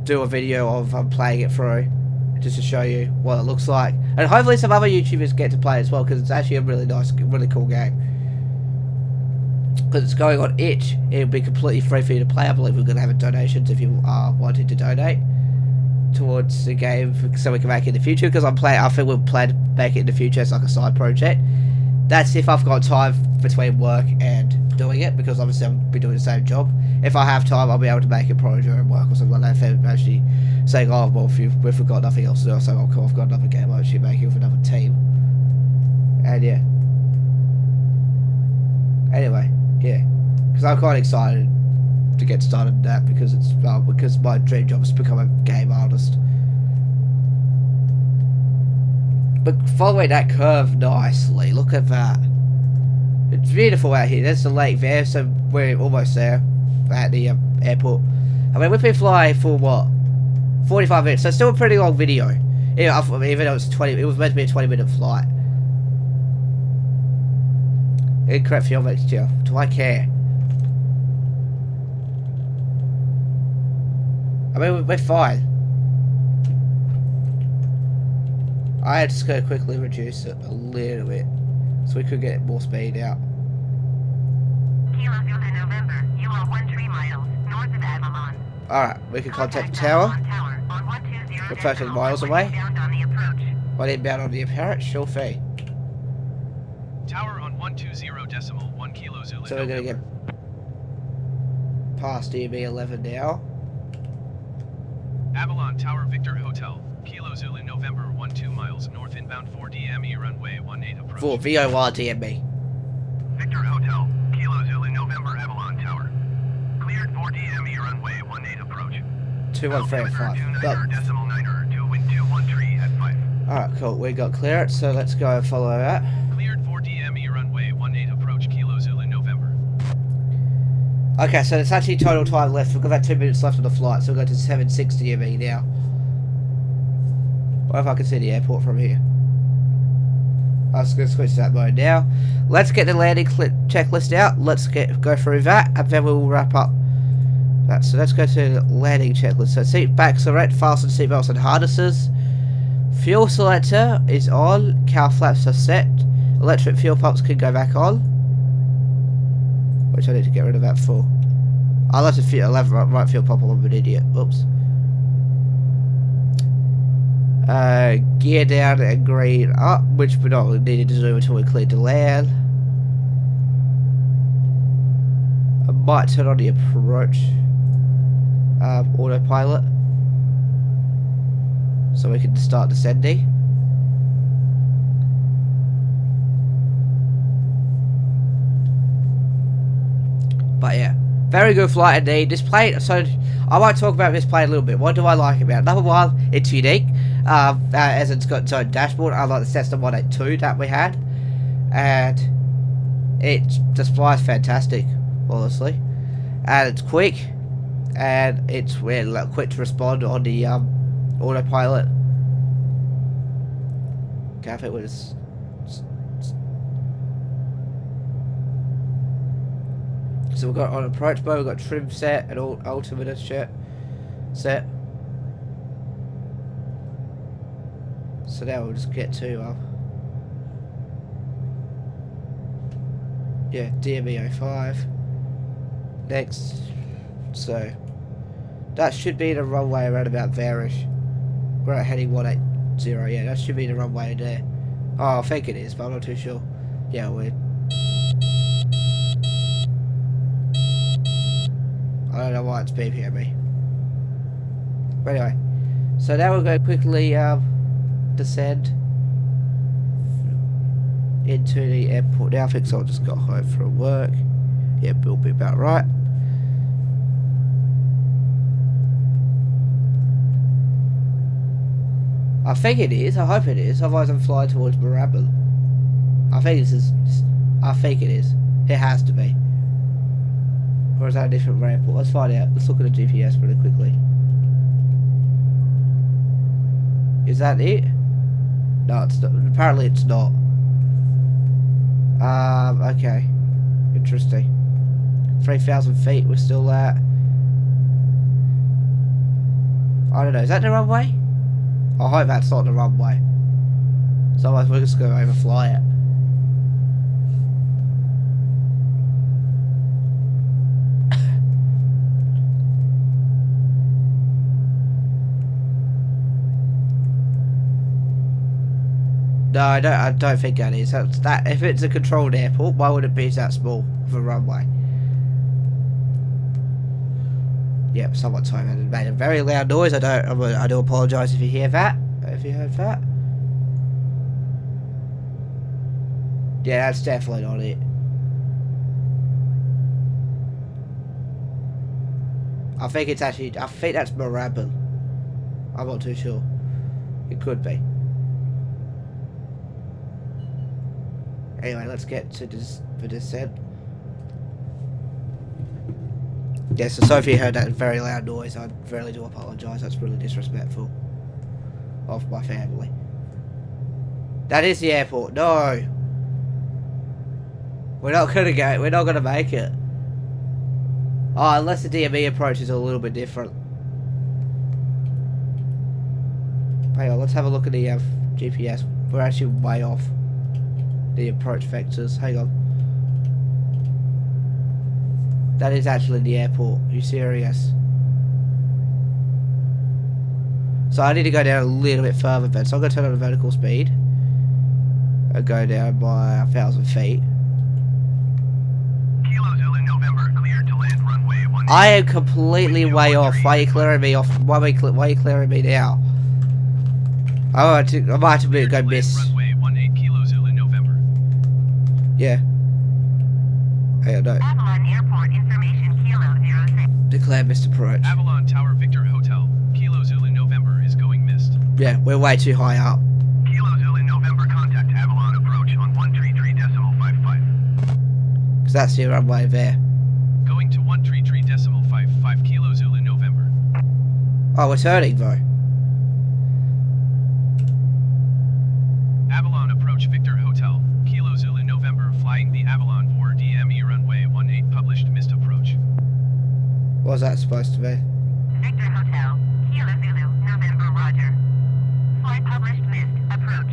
do a video of playing it through, just to show you what it looks like. And hopefully some other YouTubers get to play it as well, because it's actually a really nice, really cool game. Because it's going on itch, it'll be completely free for you to play. I believe we're going to have donations if you are wanting to donate towards the game, so we can make it in the future, because I think we'll plan to make it in the future as like a side project. That's if I've got time between work and doing it, because obviously I'll be doing the same job. If I have time, I'll be able to make it probably during work or something like that. If I'm actually saying, oh, well, if we've got nothing else to do, I'll say, oh, cool, I've got another game I'm actually making with another team. And yeah. Anyway, yeah. Because I'm quite excited to get started in that, because it's because my dream job is to become a game artist. But following that curve nicely, look at that. It's beautiful out here. There's the lake there, so we're almost there at the airport. I mean, we've been flying for what, 45 minutes, so it's still a pretty long video. Even though it's 20, it was meant to be a 20-minute flight. Incorrect fuel mixture. Do I care? I mean, we're fine. I had to quickly reduce it a little bit, so we could get more speed out. Kilo Zulu November, you are 13 miles north of Avalon. Alright, we can contact the tower. We're 13 miles away. Well, inbound on the apparent, sure thing. Tower on 120.1 Kilo Zulu. So we're gonna get past DB11 now. Avalon Tower Victor Hotel, Kilo Zulu November 12 miles north inbound 4 DME runway 18 approach. For VOR DMB. Victor Hotel, Kilo Zulu November Avalon Tower. Cleared 4 DME runway 18 approach. 213 at 5. Decimal 9er to wind 213 at 5. Alright, cool. We got clearance, so let's go and follow that. Cleared 4 DME runway 18 approach Kilo Zulu November. Okay, so it's actually total time left. We've got about 2 minutes left on the flight, so we'll go to 760 ME now. What if I can see the airport from here? I was going to switch to that mode now. Let's get the landing checklist out. Let's go through that, and then we'll wrap up that. So let's go to the landing checklist. So seat backs are right, fasten seatbelts and harnesses. Fuel selector is on. Cowl flaps are set. Electric fuel pumps can go back on. Which I need to get rid of that for. I left the right fuel pump on. I'm an idiot. Oops. Gear down and green up, which we're not needed to do until we clear the land. I might turn on the approach autopilot, so we can start descending. But yeah, very good flight indeed. This plane, so I might talk about this plane a little bit. What do I like about it? Number one, it's unique, as it's got its own dashboard, unlike the Cessna 182 that we had, and it just flies fantastic, honestly, and it's quick, and it's really quick to respond on the autopilot. Okay, I think we're just... So we've got on approach mode, we've got trim set and all altimeter set. So now we'll just get to yeah, DME05 next. So that should be the runway around about there-ish. We're at heading 180, yeah, that should be the runway there. Oh, I think it is, but I'm not too sure. Yeah, we're... I don't know why it's beeping at me. But anyway, so now we're going to quickly descend into the airport. Now I think someone just got home from work. Yeah, we'll be about right. I think it is. I hope it is. Otherwise, I'm flying towards Ballarat. I think this is. I think it is. It has to be. Or is that a different airport? Let's find out. Let's look at the GPS really quickly. Is that it? No, it's not. Apparently it's not. Okay. Interesting. 3,000 feet, we're still at. I don't know, is that the runway? I hope that's not the runway. So we're just going to overfly it. No, I don't think that is. That if it's a controlled airport, why would it be that small of a runway? Yep, someone told me it made a very loud noise. I do apologise if you hear that. If you heard that. Yeah, that's definitely not it. I think it's actually. I think that's Moorabbin. I'm not too sure. It could be. Anyway, let's get to the descent. Yeah, so Sophie heard that very loud noise. I really do apologise. That's really disrespectful of my family. That is the airport. No, we're not gonna go. We're not gonna make it. Oh, unless the DME approach is a little bit different. Hang on, let's have a look at the GPS. We're actually way off the approach vectors. Hang on. That is actually the airport. Are you serious? So I need to go down a little bit further then. So I'm going to turn on the vertical speed. And go down by 1,000 feet. Kilo Zulu November, cleared to land runway 18. I am completely way off. Why are you clearing me off? Why are you clearing me now? I might have to go miss. Runway 18 Kilo Zulu November. Yeah. Hey, no. Avalon Airport Information Kilo 06. Declare missed approach. Avalon Tower Victor Hotel, Kilo Zulu November is going missed. Yeah, we're way too high up. Kilo Zulu November, contact Avalon approach on 133.55. Because that's the runway there. Going to 133.55 Kilo Zulu November. Oh, we're turning though. Avalon approach Victor Hotel, Kilo Zulu November, flying the Avalon for DME runway 18, published missed approach. What was that supposed to be? Victor Hotel, Kilo Zulu, November, Roger. Flight published missed, approach.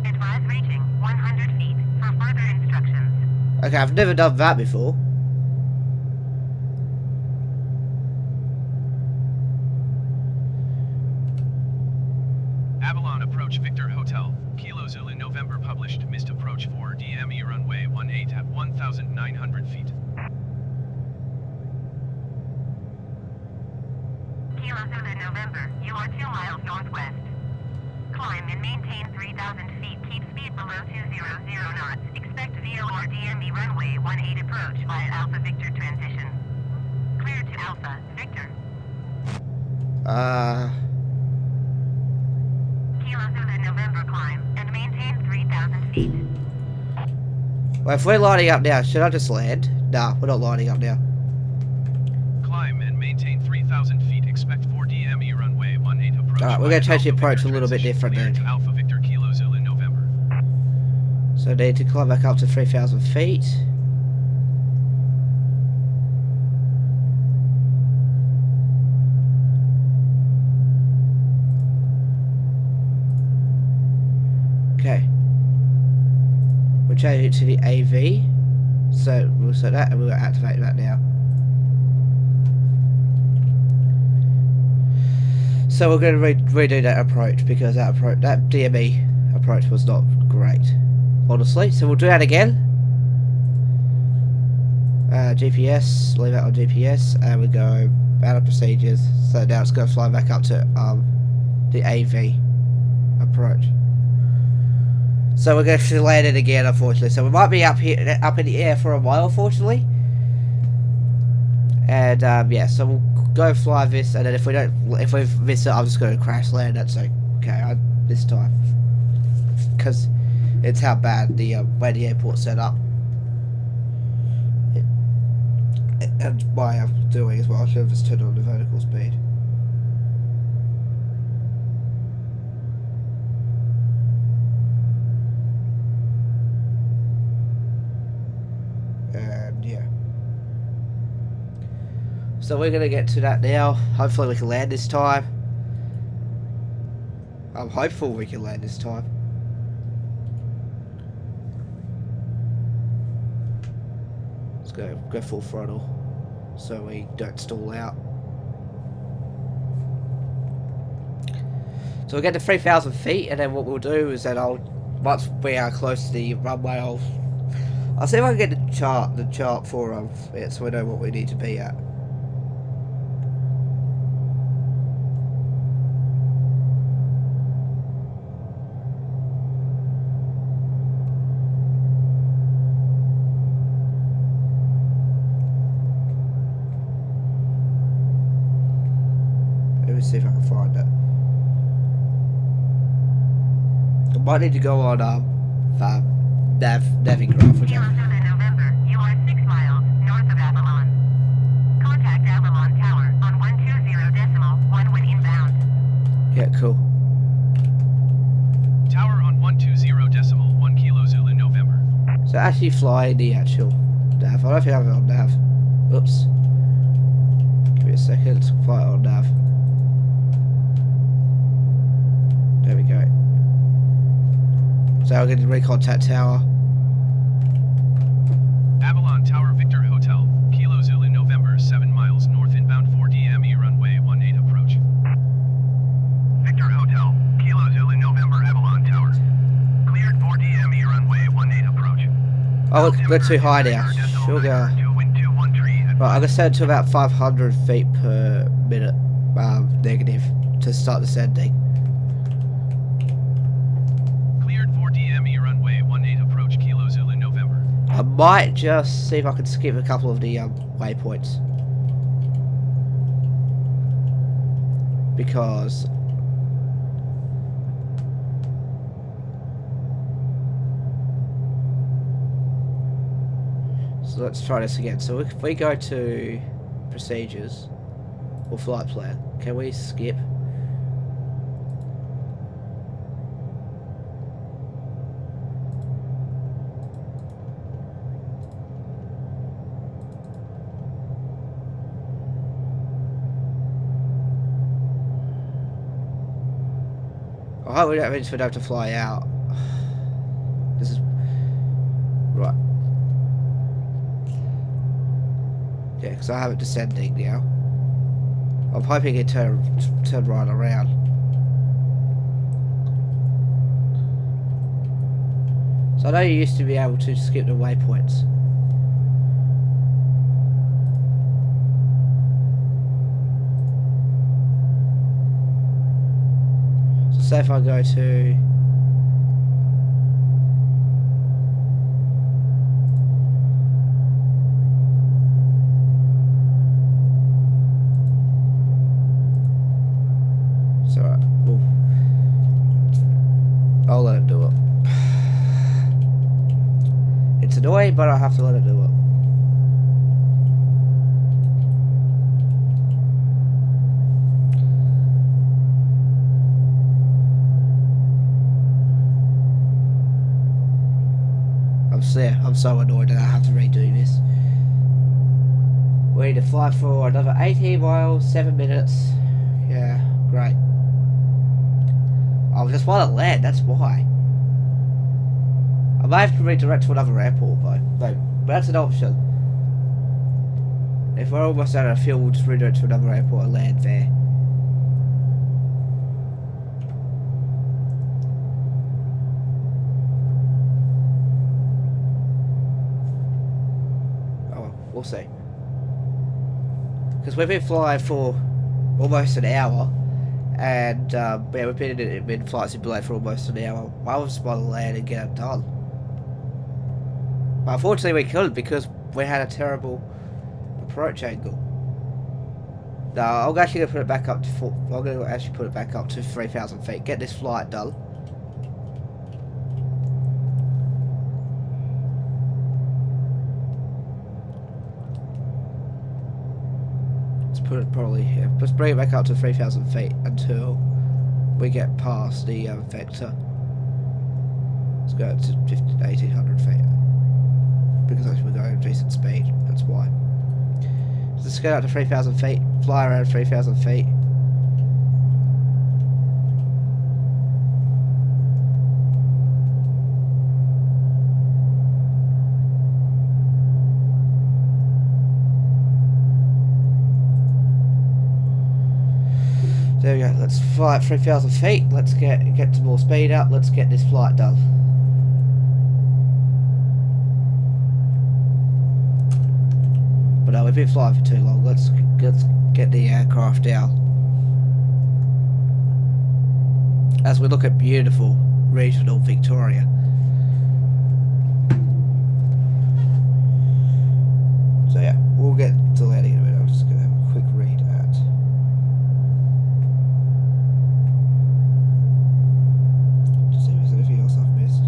Advise reaching 100 feet for further instructions. Okay, I've never done that before. Avalon approach Victor Hotel, Kilo Zulu November, published missed approach for DME runway 18 at 1,900 feet. Kilo Zulu, November, you are 2 miles northwest. Climb and maintain 3,000 feet. Keep speed below 200 knots. Expect VOR DME runway 18 approach via Alpha Victor transition. Clear to Alpha Victor. Kilo Zulu, November, climb and maintain 3,000 feet. Well, if we're lining up now, should I just land? Nah, we're not lining up now. Climb and maintain 3,000 feet. Expect 4 DME runway 18 approach. Alright, we're going to change the approach a little bit different Clear then. to Alpha Victor Kilo Zulu November. So I need to climb back up to 3,000 feet. Okay. We'll change it to the AV. So we'll set that and we'll activate that now. So we're going to redo that approach because that DME approach was not great, honestly. So we'll do that again. GPS, leave that on GPS, and we go out of procedures. So now it's going to fly back up to the AV approach. So we're going to land it again, unfortunately. So we might be up here, up in the air for a while, unfortunately. And yeah, so we'll go fly this, and then if we miss it, I'm just going to crash land. That's okay this time, because it's how bad the where the airport's set up, and why I'm doing as well. I should have just turned on the vertical speed. And yeah. So we're going to get to that now. Hopefully we can land this time. I'm hopeful we can land this time. Let's go full throttle so we don't stall out. So we'll get to 3,000 feet, and then what we'll do is that I'll once we are close to the runway, I'll see if I can get the chart for it, so we know what we need to be at. Let me see if I can find it. I might need to go on Navigraph, which Kilo Zulu November, you are 6 miles north of Avalon. Contact Avalon Tower on 120.1 inbound. yeah, cool. Tower on 120.1 Kilo Zulu November. So actually fly the actual nav. I don't think I have it on nav. Oops. Give me a second. Fly it on nav. There we go. So I'm going to recontact tower. Avalon Tower Victor Hotel, Kilo Zulu November, 7 miles north inbound 4 DME runway 18 approach. Victor Hotel, Kilo Zulu November, Avalon Tower. Cleared 4 DME runway 18 approach. Oh look, we're too high now. Sugar. Right, I'm going to set it to about 500 feet per minute negative to start descending. Cleared 4 DME runway 18 approach Kilo Zulu November. I might just see if I can skip a couple of the waypoints. Because so let's try this again. So if we go to procedures or flight plan, can we skip? I hope we don't eventually have to fly out. This is right. Yeah, because I have it descending now. I'm hoping it turn right around. So I know you used to be able to skip the waypoints. So say if I go to I'll let it do it. It's annoying, but I have to let it do it. I'm so annoyed that I have to redo this. We need to fly for another 18 miles, 7 minutes. Yeah, great. I just want to land, that's why. I might have to redirect to another airport though. But that's an option. If we're almost out of fuel, we'll just redirect to another airport and land there. Oh well, we'll see. Because we've been flying for almost an hour. And yeah, we've been in flight simulator for almost an hour. I was about to land and get it done. But unfortunately we couldn't because we had a terrible approach angle. No, I'm actually going to put it back up to I'm going to actually put it back up to 3,000 feet. Get this flight done. Put it probably here. Let's bring it back up to 3,000 feet until we get past the vector. Let's go to 1,800 feet because we're going at decent speed. That's why. So let's go out to 3,000 feet. Fly around 3,000 feet. There we go, let's fly at 3,000 feet, let's get some more speed up, let's get this flight done. been flying for too long. Let's get the aircraft down. As we look at beautiful regional Victoria. So yeah, we'll get to landing in a minute. I'm just gonna have a quick read at. To see if there's anything else I've missed.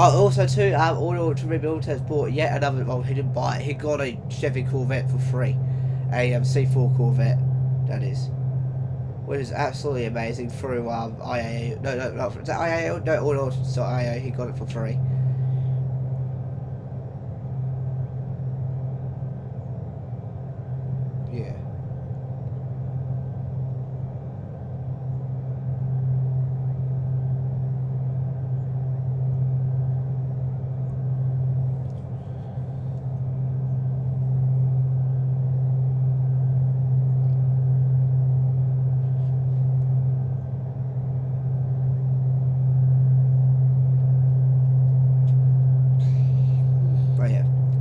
Oh, also too, Auto to Rebuild has bought yet another. Well, he didn't buy it. He got a Chevy Corvette for free, a C4 Corvette, that is, which is absolutely amazing through IAA. No, is that IAA? No, Auto. So IAA. He got it for free. Yeah.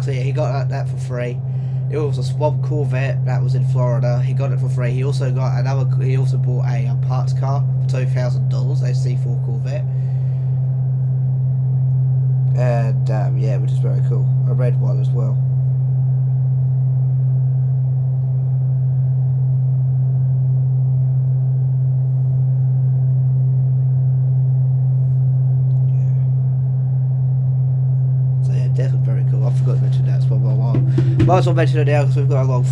So yeah, he got that for free. It was a Swamp Corvette that was in Florida. He got it for free. He also got another. He also bought a parts car for $2,000, a C4 Corvette, and yeah, which is very cool. A red one as well. Definitely very cool. I forgot to mention that as well. Might as well mention it now because we've got a long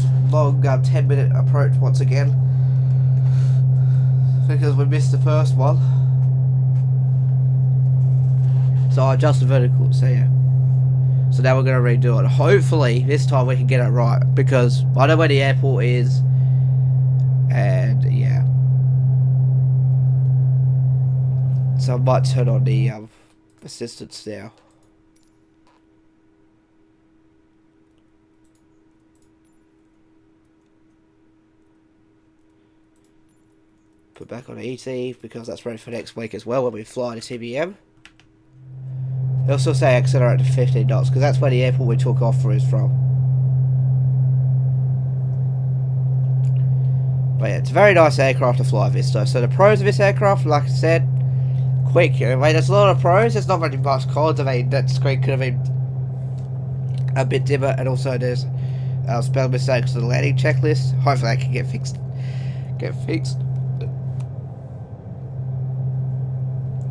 10-minute approach once again. Because we missed the first one. So I adjust the vertical, so yeah. So now we're going to redo it. Hopefully this time we can get it right. Because I know where the airport is. And yeah. So I might turn on the assistance now. Put back on ET because that's ready for next week as well when we fly to TBM. They also say accelerate to 15 knots because that's where the airport we took off for is from. But yeah, it's a very nice aircraft to fly this though. So the pros of this aircraft, like I said, quick. I mean, there's a lot of pros. There's not really much cons. I mean, that screen could have been a bit dimmer, and also there's spell mistakes on the landing checklist. Hopefully that can get fixed.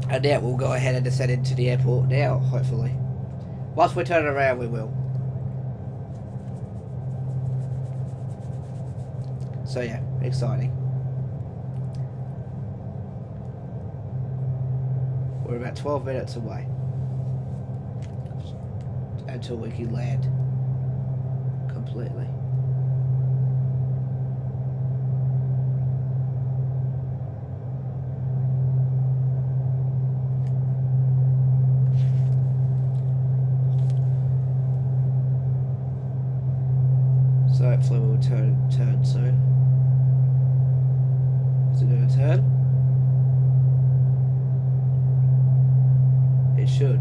And yeah, we'll go ahead and descend into the airport now, hopefully. Once we turn around, we will. So yeah, exciting. We're about 12 minutes away until we can land completely. So hopefully we'll turn soon. Is it going to turn? It should.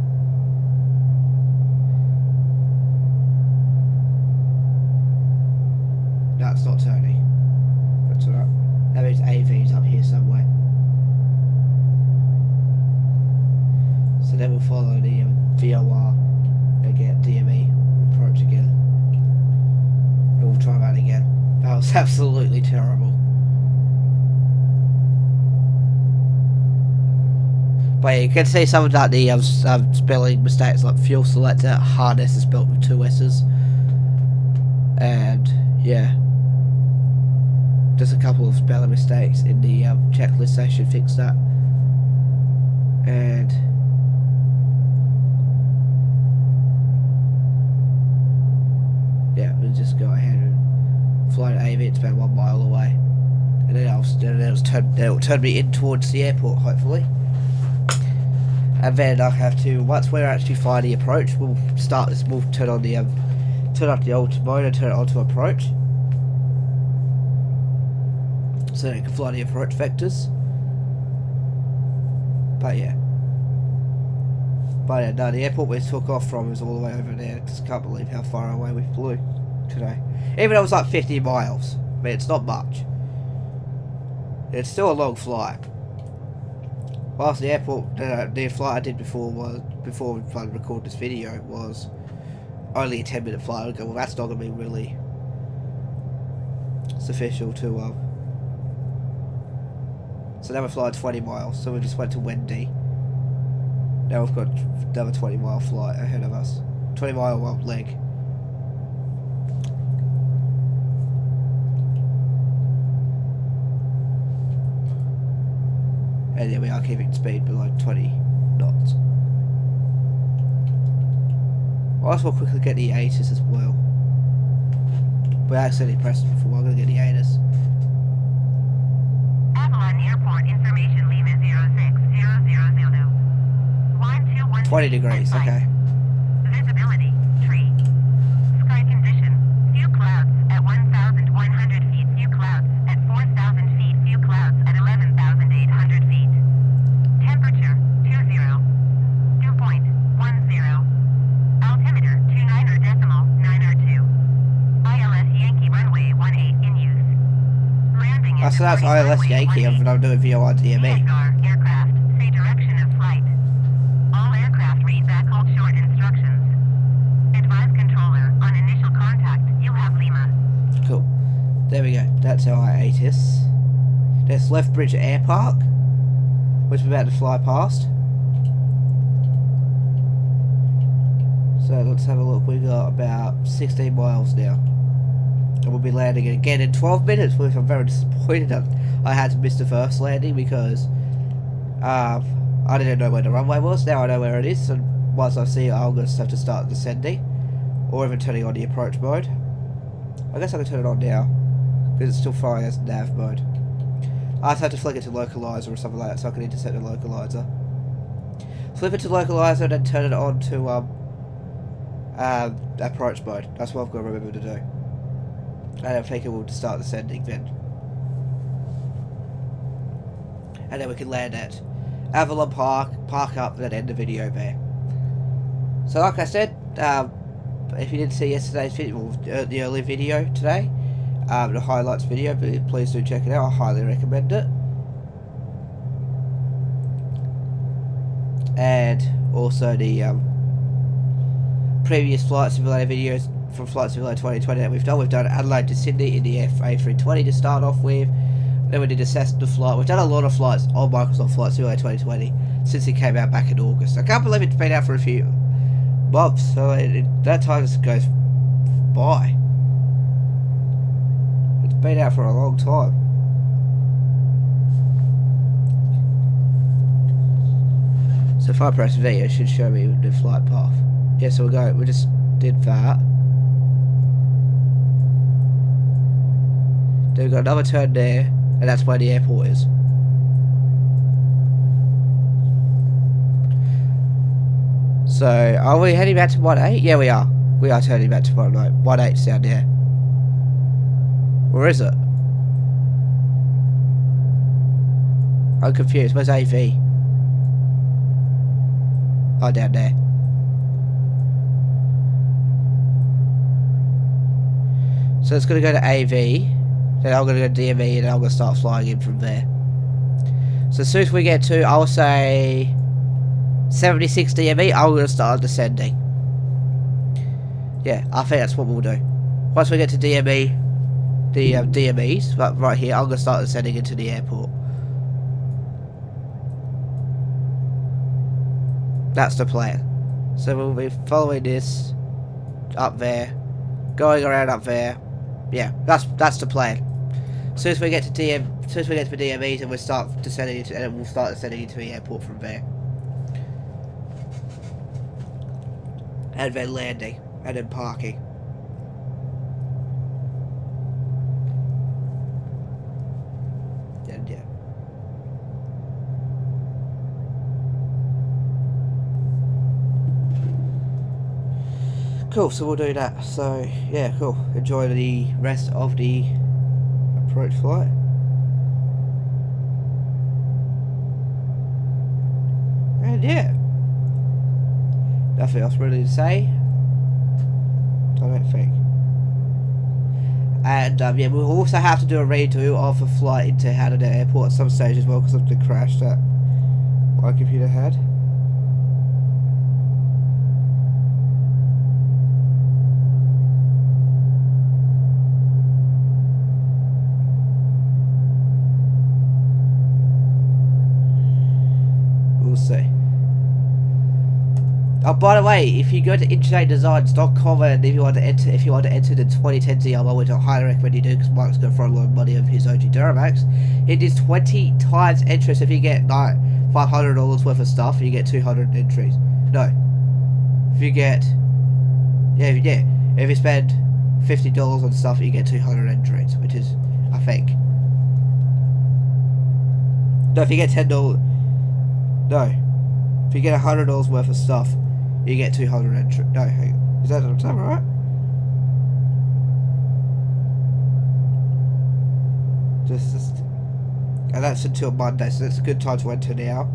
No, it's not turning. That's alright. That means AV's up here somewhere. So then we'll follow the VOR and get DME approach again. We'll try that again. That was absolutely terrible. But yeah, you can see some of that the spelling mistakes, like fuel selector, harness is spelled with 2 S's. And yeah, just a couple of spelling mistakes in the checklist. They should fix that. And yeah, we'll just go ahead and fly to AV. It's about 1 mile away. And then it'll turn me in towards the airport, hopefully. And then I have to, once we're actually flying the approach, we'll start this. We'll turn up the ultra mode and turn it on to approach, so that it can fly the approach vectors. But yeah. But yeah, no, the airport we took off from is all the way over there. I just can't believe how far away we flew today. Even though it was like 50 miles. I mean, it's not much. It's still a long flight. Whilst the airport, the flight I did before I recorded this video was only a 10-minute flight. I go, well, that's not going to be really sufficient to, So now we're flying 20 miles, so we just went to Wendy. Now we've got another 20-mile flight ahead of us. 20-mile leg. And then we are keeping speed below 20 knots. I also will quickly get the ATIS as well. We accidentally pressed it before. I'm going to get the ATIS. Avalon Airport information Lima 06000. 20 degrees, okay. Visibility, tree. Sky condition, few clouds at 1,100 feet, few clouds at 4,000 feet, few clouds at 11,800 feet. Temperature, 20. Dew point, 10. Altimeter, 29.902. ILS Yankee runway 18 in use. Landing So that's ILS Yankee, and I'm doing VOR DME. Aircraft, say direction of flight. All aircraft read back hold short instructions. Advise controller, on initial contact, you have Lima. Cool. There we go. That's our ATIS. There's Lethbridge Air Park, which we're about to fly past. So let's have a look. We got about 16 miles now. And we'll be landing again in 12 minutes, which I'm very disappointed that I had to miss the first landing because I didn't know where the runway was. Now I know where it is, and once I see it, I'll just have to start descending, or even turning on the approach mode. I guess I can turn it on now, because it's still flying as nav mode. I just have to flick it to localizer or something like that, so I can intercept the localizer. Flip it to localizer and then turn it on to approach mode. That's what I've got to remember to do. And I think it will start descending then. And then we can land at Avalon park up, and then end the video there. So like I said, if you didn't see yesterday's video, or the early video today, the highlights video, please do check it out. I highly recommend it. And also the previous Flight Simulator videos from Flight Simulator 2020 that we've done. We've done Adelaide to Sydney in the A320 to start off with. Then we did a Cessna flight. We've done a lot of flights on Microsoft Flight Simulator 2020 since it came out back in August. I can't believe it's been out for a few months, so that time just goes by. It's been out for a long time. So if I press V, it should show me the flight path. Yeah, so we just did that. Then we've got another turn there, and that's where the airport is. So, are we heading back to 18? Yeah, we are. We are turning back to 18. 18's down there. Where is it? I'm confused. Where's AV? Oh, down there. So it's going to go to AV, then I'm going to go to DME, and I'm going to start flying in from there. So as soon as we get to, I'll say 76 DME, I'm going to start descending. Yeah, I think that's what we'll do. Once we get to DME, the DMEs, right here, I'm going to start descending into the airport. That's the plan. So we'll be following this up there, going around up there. Yeah, that's the plan. As soon as we get to the DMEs, and we'll start descending into, and we'll start descending into the airport from there, and then landing, and then parking. . Cool, so we'll do that. So, yeah, cool. Enjoy the rest of the approach flight. And yeah. Nothing else really to say. I don't think. And yeah, we'll also have to do a redo of a flight into Haddon Airport at some stage as well because of the crash that my computer had. We'll see. Oh, by the way, if you go to InterDayDesigns.com and if you want to enter the 2010 ZR, which I highly recommend you do because Mike's going to throw a lot of money over his OG Duramax, it is 20 times interest if you get like $500 worth of stuff. You get 200 entries. No, if you get if you spend $50 on stuff, you get 200 entries, which is I think. No, if you get $10, no, if you get $100 worth of stuff, you get 200 entries. No, hang on. Is that right? Just, and that's until Monday, so that's a good time to enter now,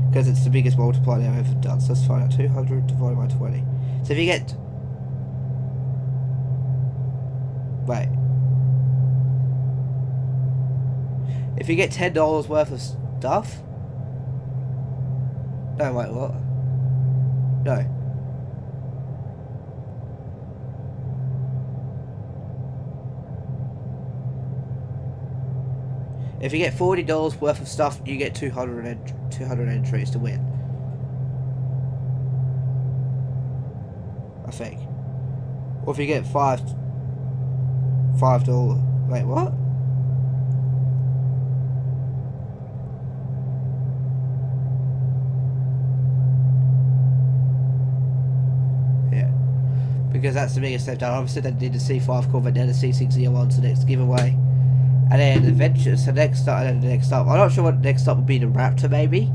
because it's the biggest multiplier I've ever done. So let's find out 200 divided by 20. So if you get, wait, if you get $10 worth of stuff. No, wait, what? No. If you get $40 worth of stuff, you get 200 entries to win. I think. Or if you get $5. Wait, what? Because that's the biggest step down. Obviously, they did the C5 Corvette, then the C601's the next giveaway, and then the Adventure. So next up, and then the next up. I'm not sure what the next up would be. The Raptor, maybe.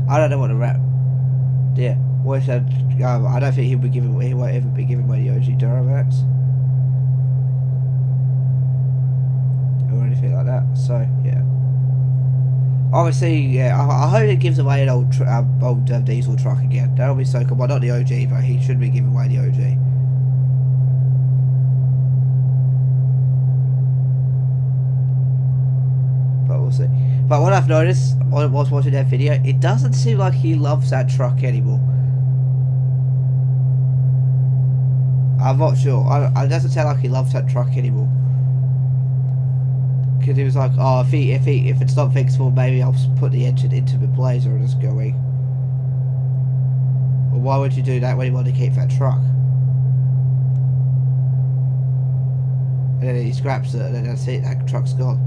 I don't know what the Yeah. What if I don't think he won't ever be giving away the OG Duramax or anything like that. So yeah. Obviously, yeah. I hope it gives away an old diesel truck again. That'll be so cool. Well, not the OG, but he should be giving away the OG. But we'll see. But what I've noticed when I was watching that video, it doesn't seem like he loves that truck anymore. I'm not sure. It doesn't sound like he loves that truck anymore. Because he was like, oh, if it's not fixable, maybe I'll put the engine into the Blazer and just going. Well, why would you do that when you want to keep that truck? And then he scraps it, and then that's it. That truck's gone.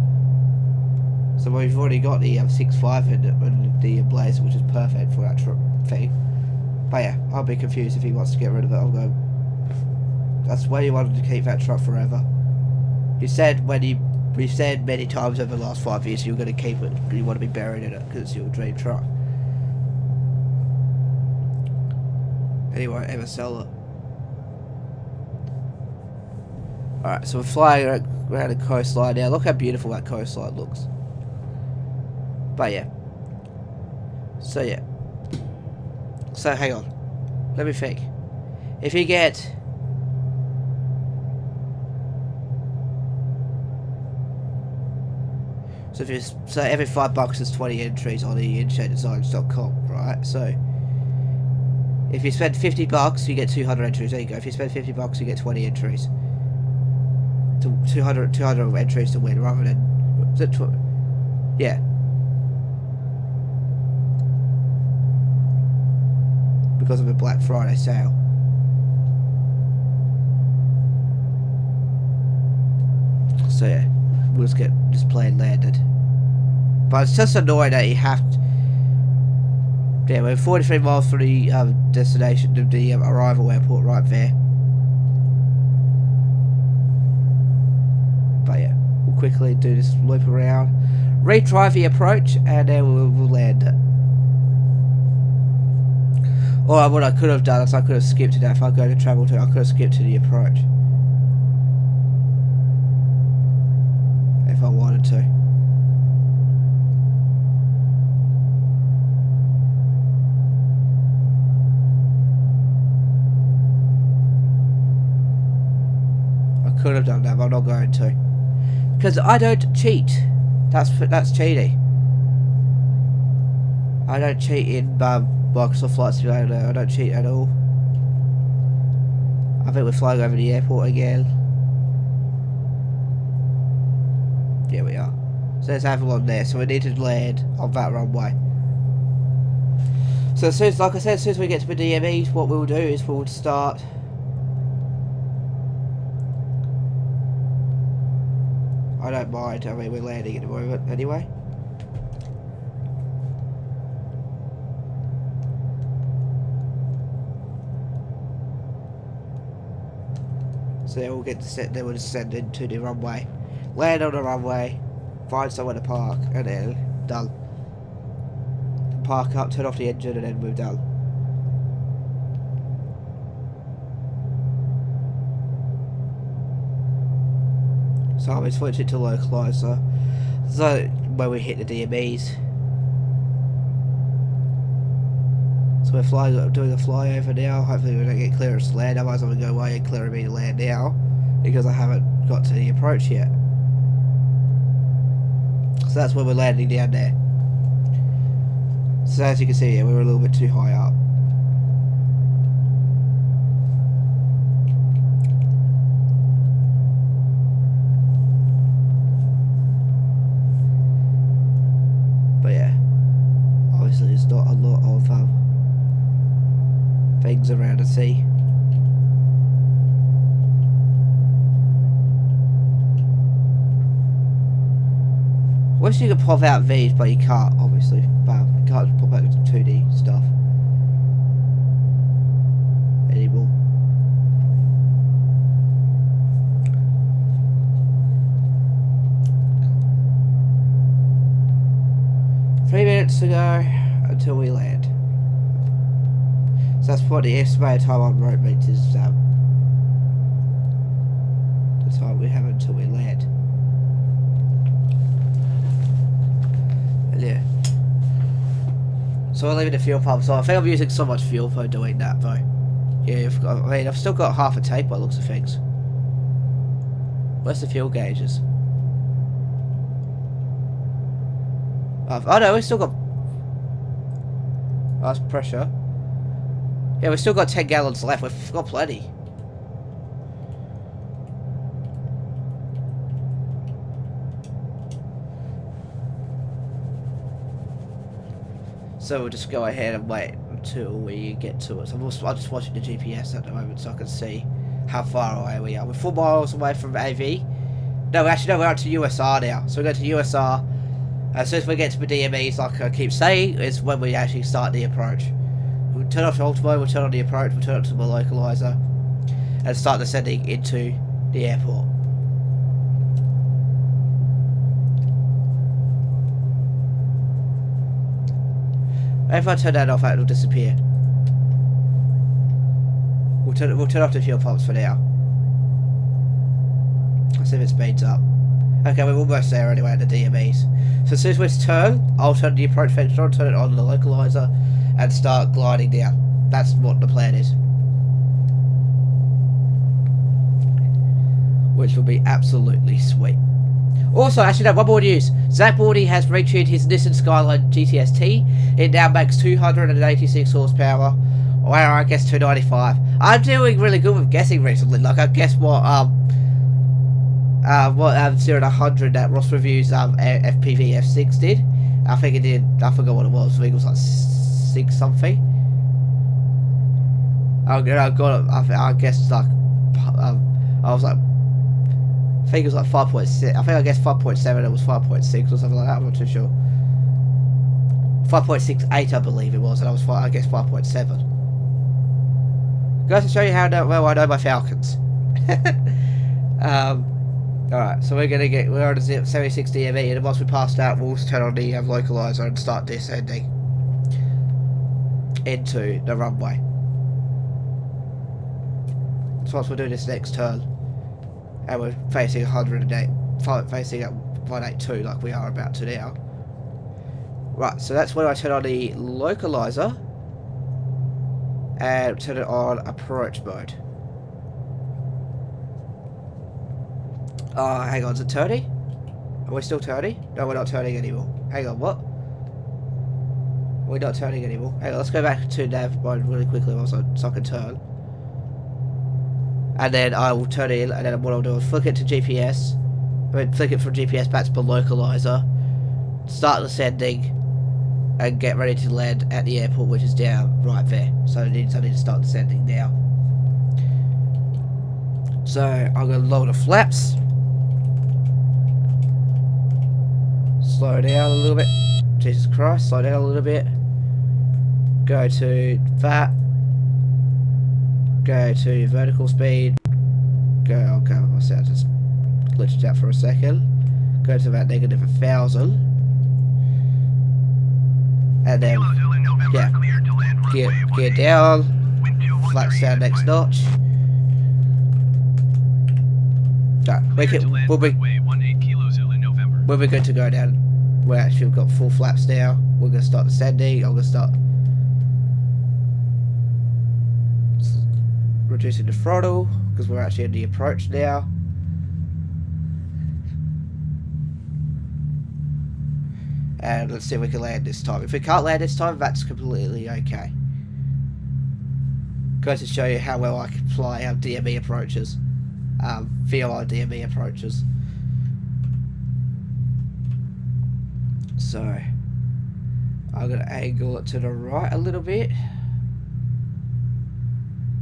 So we've already got the 6.5 and the Blazer, which is perfect for that truck thing. But yeah, I'll be confused if he wants to get rid of it. I'll go. That's why you wanted to keep that truck forever. You said we've said many times over the last 5 years you're going to keep it, you want to be buried in it because it's your dream truck. And you won't ever sell it. Alright, so we're flying around the coastline now. Look how beautiful that coastline looks. But yeah. So yeah. So hang on. Let me think. If you get... So every $5 is 20 entries on the InterDayDesigns.com, right? So if you spend $50, you get 200 entries. There you go. If you spend $50, you get 20 entries. 200 entries to win, rather than yeah. Because of a Black Friday sale. So yeah, we'll just get this plane landed. But it's just annoying that you have to... Yeah, we're 43 miles from the destination, the arrival airport right there. But yeah, we'll quickly do this loop around, retry the approach, and then we'll land it. Or what I could have done is I could have skipped it if I go to travel to. I could have skipped to the approach. If I wanted to. I could have done that, but I'm not going to. Because I don't cheat. That's cheating. I don't cheat in Microsoft Flight Simulator. I don't cheat at all. I think we're flying over the airport again. Here we are. So there's Avalon there. So we need to land on that runway. So as soon as, like I said, as soon as we get to the DMEs, what we'll do is we'll start. I don't mind. I mean, we're landing at the moment anyway. So then we'll get to set. Then we'll descend into the runway, land on the runway, find somewhere to park, and then done. Park up, turn off the engine, and then we're done. So I'm going to switch it to localizer. So when we hit the DMEs. So we're flying, doing a flyover now. Hopefully we don't get clearance to land. Otherwise I'm going to go away and clear me to land now. Because I haven't got to the approach yet. So that's where we're landing down there. So as you can see here, we're a little bit too high up. But yeah, obviously there's not a lot of things around to see. Wish you could pop out V's, but you can't, obviously. But you can't pop out 2D stuff anymore. Three minutes to go until we land. So that's what the estimated time on road meets is. The time we have until we land. Yeah. So we're leaving the fuel pump. So I think I'm using so much fuel for doing that, though. Yeah, I've still got half a tank by the looks of things. Where's the fuel gauges? Oh no, we still got. Oh, that's pressure. Yeah, we've still got 10 gallons left. We've got plenty. So we'll just go ahead and wait until we get to it. So I'm just watching the GPS at the moment so I can see how far away we are. We're 4 miles away from AV. No, actually, no, we're up to USR now. So we go to USR. As soon as we get to the DMEs, like I keep saying, is when we actually start the approach. We'll turn off the autopilot, we'll turn on the approach, we'll turn it to the localizer, and start descending into the airport. If I turn that off, it'll disappear. We'll turn off the fuel pumps for now. Let's see if it speeds up. Okay, we're almost there anyway at the DMEs. So as soon as we turn, I'll turn the approach vector on, turn it on the localizer, and start gliding down. That's what the plan is. Which will be absolutely sweet. Also, actually no, one more news. Zach Morty has retuned his Nissan Skyline GTS-T. It now makes 286 horsepower, or I guess 295. I'm doing really good with guessing recently. Like I guess what 0 to 100 that Ross Reviews FPV F6 did. I think it did. I forgot what it was. I think it was like 6 something. I guess like I was like. I think it was like 5.6. I think I guess 5.7. It was 5.6 or something like that. I'm not too sure. 5.68, I believe it was, and I was I guess 5.7. Goes to show you how well I know my Falcons. Alright, so we're on a 76 DME, and once we pass that, we'll turn on the localizer and start descending. into the runway. So once we're doing this next turn, and we're facing 108, facing at 182 like we are about to now. Right, so that's when I turn on the localizer and turn it on approach mode. Oh, hang on, is it turning? Are we still turning? No, we're not turning anymore. Hang on, what? We're not turning anymore. Hang on, let's go back to nav mode really quickly so I can turn. And then I will turn in, and then what I'll do is flick it to GPS. Flick it from GPS back to the localizer. Start descending. And get ready to land at the airport, which is down right there. So I need to start descending now. So I'm going to lower the flaps. Slow down a little bit. Jesus Christ, slow down a little bit. Go to that. Go to vertical speed. Go, okay, my sound just glitched out for a second. Go to about -1,000. And then, yeah, gear down, flaps down next notch. Right, we'll be good to go down. We actually got full flaps now. We're going to start descending. I'm going to start reducing the throttle because we're actually in the approach now. And let's see if we can land this time. If we can't land this time, that's completely okay. Going to show you how well I can fly our DME approaches. VOR DME approaches. So, I'm going to angle it to the right a little bit.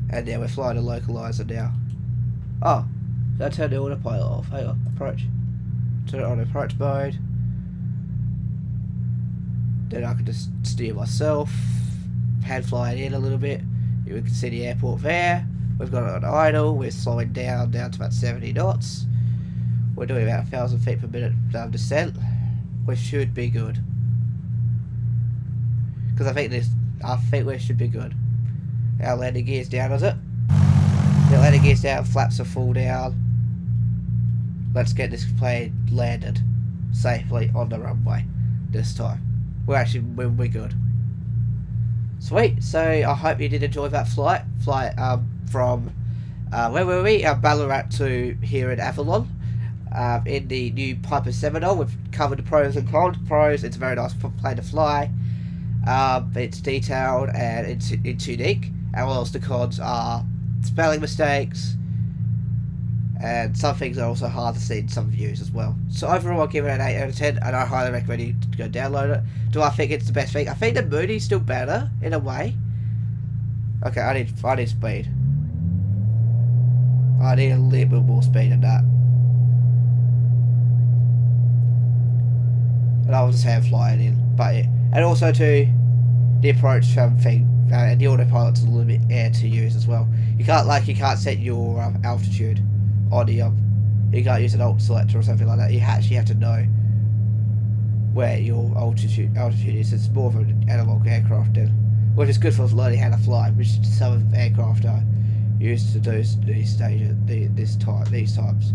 And now we're flying a localizer now. Oh, did I turn the autopilot off? Hang on, approach. Turn it on approach mode. Then I can just steer myself, hand flying in a little bit. We can see the airport there. We've got it on idle. We're slowing down to about 70 knots. We're doing about 1,000 feet per minute descent. We should be good. Because I think we should be good. Our landing gear's down, is it? The landing gear's down, flaps are full down. Let's get this plane landed safely on the runway this time. We're good. Sweet. So I hope you did enjoy that flight. From where were we? Ballarat to here in Avalon. In the new Piper Seminole. We've covered the pros and cons. Pros, it's a very nice plane to fly. It's detailed and it's unique. And what else the cons are spelling mistakes. And some things are also hard to see in some views as well. So overall, I'll give it an 8 out of 10, and I highly recommend you to go download it. Do I think it's the best thing? I think the Moody's still better, in a way. Okay, I need speed. I need a little bit more speed than that. And I will just have flying in. But yeah. And also to the approach thing, and the autopilot's a little bit air to use as well. You can't set your altitude on the you can't use an alt selector or something like that. You actually have to know where your altitude is. It's more of an analog aircraft then, which is good for learning how to fly, which some aircraft are used to do these times.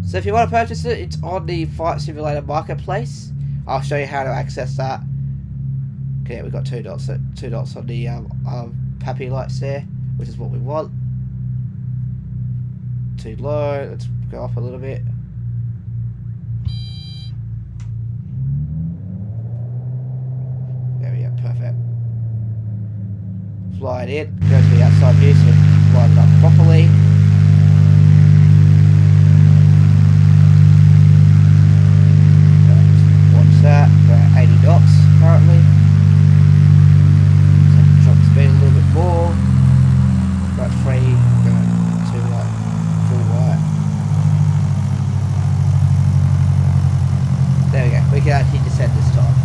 So if you want to purchase it, it's on the Flight Simulator Marketplace. I'll show you how to access that. Okay, we've got two dots on the PAPI lights there, which is what we want. Too low, let's go up a little bit. There we go, perfect. Fly it in, go to the outside view so we can line it up properly. Watch that, we're at 80 knots currently. So drop the speed a little bit more. About 3, go to like full right. There we go, we can actually descend this time.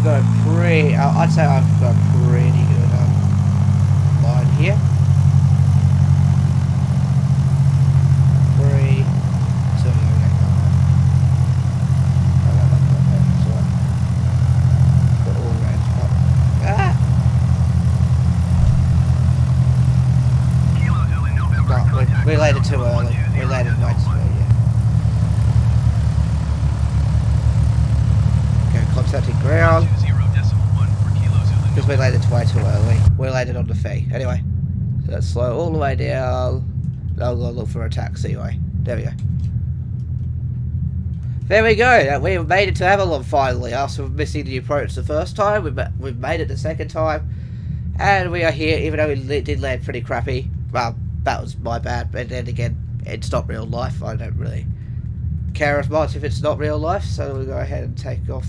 got a pretty, I'd say I've got a pretty good line here. 3, 2, we landed too early. We landed way too early, yeah. Okay, contacting ground. Because we landed way too early. We landed on the fee. Anyway, so let's slow all the way down. I'll go look for a taxi way. There we go. There we go. We made it to Avalon finally. After missing the approach the first time, we've made it the second time. And we are here, even though we did land pretty crappy. Well, that was my bad, but then again, it's not real life. I don't really care as much if it's not real life, so we'll go ahead and take off,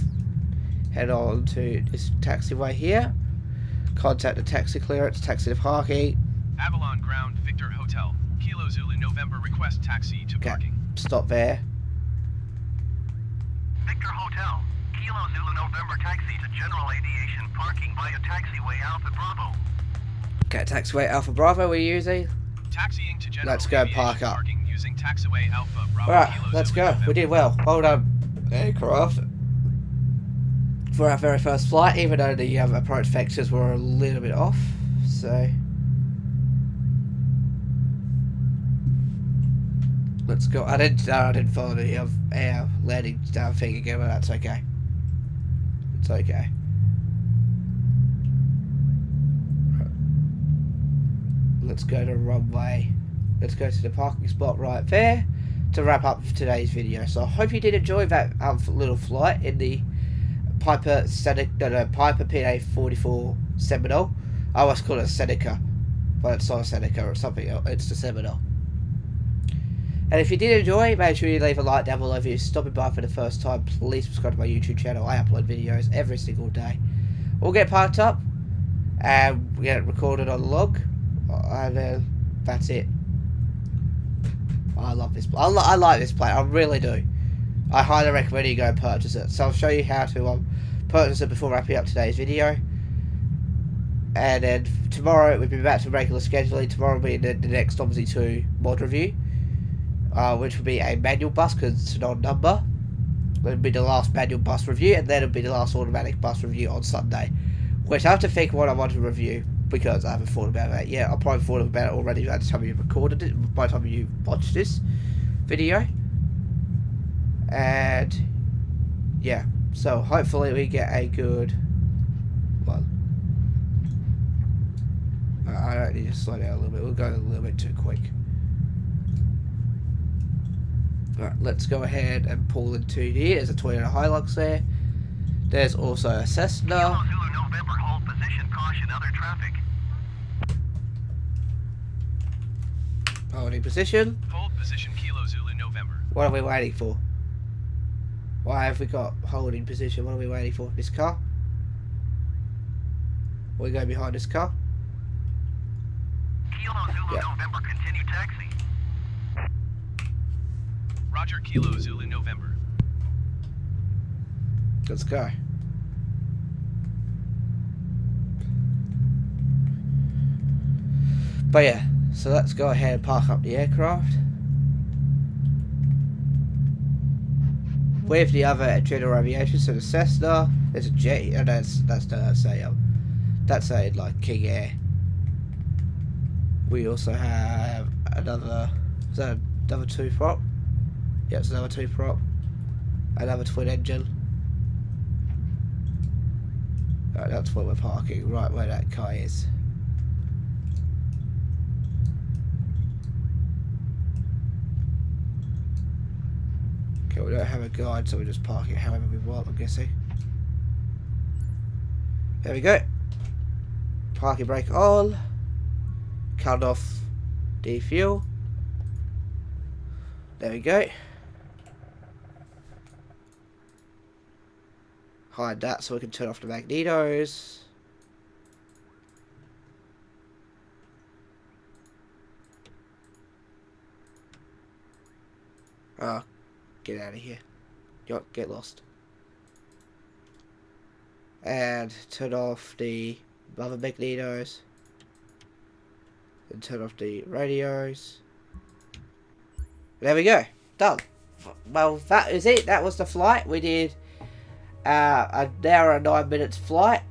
head on to this taxiway here, contact the taxi clearance, taxi to parking. Avalon ground, Victor Hotel, Kilo Zulu November, request taxi to parking. Stop there. Victor Hotel, Kilo Zulu November, taxi to general aviation parking via taxiway Alpha Bravo. Okay, taxiway Alpha Bravo we're using. Taxiing to general Let's go park up. parking using taxiway Alpha Bravo. Alright, Kilo let's Zulu go. November. We did well. Hold on, aircraft. For our very first flight, even though the approach vectors were a little bit off. So let's go. I didn't follow the air landing thing again, but that's okay. It's okay. Let's go to runway. Let's go to the parking spot right there to wrap up today's video. So I hope you did enjoy that little flight in the Piper PA44 Seminole. I always call it a Seneca, but it's not a Seneca or something else. It's the Seminole. And if you did enjoy, make sure you leave a like down below. If you're stopping by for the first time, please subscribe to my YouTube channel. I upload videos every single day. We'll get parked up and we get it recorded on the log. And then that's it. I love this. I like this plane. I really do. I highly recommend you go and purchase it. So I'll show you how to purchase it before wrapping up today's video. And then tomorrow we'll be back to regular scheduling. Tomorrow will be the next obviously 2 mod review, which will be a manual bus because it's an odd number. It'll be the last manual bus review, and then it'll be the last automatic bus review on Sunday. Which I have to think what I want to review, because I haven't thought about that yet. I'll probably thought about it already by the time you recorded it, by the time you watched this video. And yeah, so hopefully we get a good one. I don't need to slow down a little bit. We're going a little bit too quick. Alright, let's go ahead and pull into here. There's a Toyota Hilux there. There's also a Cessna. Kilo Zulu November, hold position, caution, other traffic. Holding position. Hold position, Kilo Zulu November. What are we waiting for? Why have we got holding position? What are we waiting for? This car? We go behind this car. Kilo Zulu November, continue taxi. Roger, Kilo Zulu November. Let's go. But yeah, so let's go ahead and park up the aircraft. With the other general aviation, so the Cessna, there's a jet, and that's a like King Air. We also have another, is that another 2 prop? Yeah, it's another 2 prop. Another twin engine. Right, that's where we're parking, right where that car is. Okay, we don't have a guide, so we're just parking it however we want, I'm guessing. There we go. Parking brake on. Cut off defuel. There we go. Hide that so we can turn off the magnetos. Oh, get out of here. Get lost. and turn off the other magnetos, and turn off the radios. There we go, done. Well, that is it. That was the flight. We did an hour and 9 minutes flight,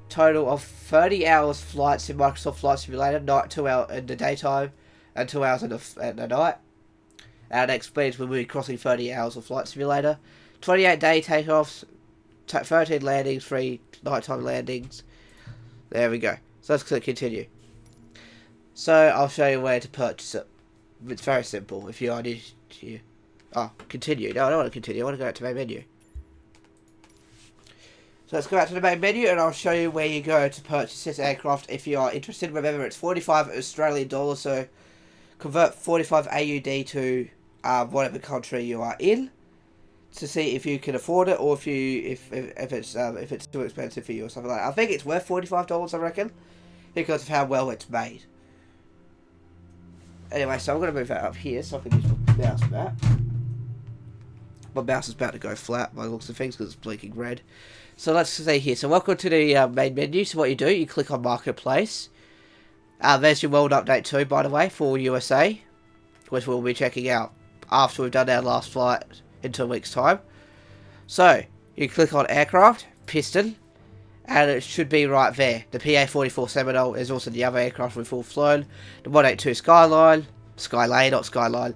total of 30 hours flights in Microsoft Flight Simulator, 2 hours in the daytime and 2 hours in the night. Our next speeds will be crossing 30 hours of Flight Simulator, 28 day takeoffs, 13 landings, 3 nighttime landings. There we go. So let's click continue. So I'll show you where to purchase it. It's very simple. If you are new to... Oh, continue. No, I don't want to continue. I want to go out to main menu. So let's go out to the main menu and I'll show you where you go to purchase this aircraft if you are interested. Remember, it's 45 Australian dollars, so convert 45 AUD to whatever country you are in to see if you can afford it, or if it's too expensive for you or something like that. I think it's worth $45, I reckon, because of how well it's made. Anyway, so I'm going to move that up here so I can use my mouse back. My mouse is about to go flat by the looks of things because it's blinking red. So let's see here. So welcome to the main menu. So what you do, you click on Marketplace. There's your world update too, by the way, for USA, which we'll be checking out after we've done our last flight in 2 weeks' time. So you click on Aircraft, Piston, and it should be right there. The PA44 Seminole is also the other aircraft we've all flown. The 182 Skylane, not Skyline.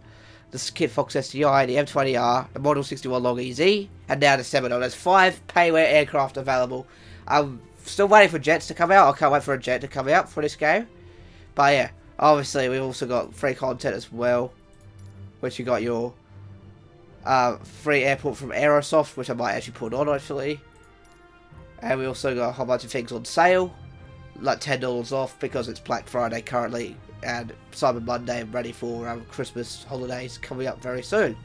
The Kit Fox STI, the M20R, the Model 61 Long EZ, and now the Seminole. There's 5 payware aircraft available. I'm still waiting for jets to come out. I can't wait for a jet to come out for this game. But yeah, obviously we've also got free content as well, which you got your free airport from Aerosoft, which I might actually put on actually. And we also got a whole bunch of things on sale, like $10 off because it's Black Friday currently, and Cyber Monday, ready for Christmas holidays coming up very soon.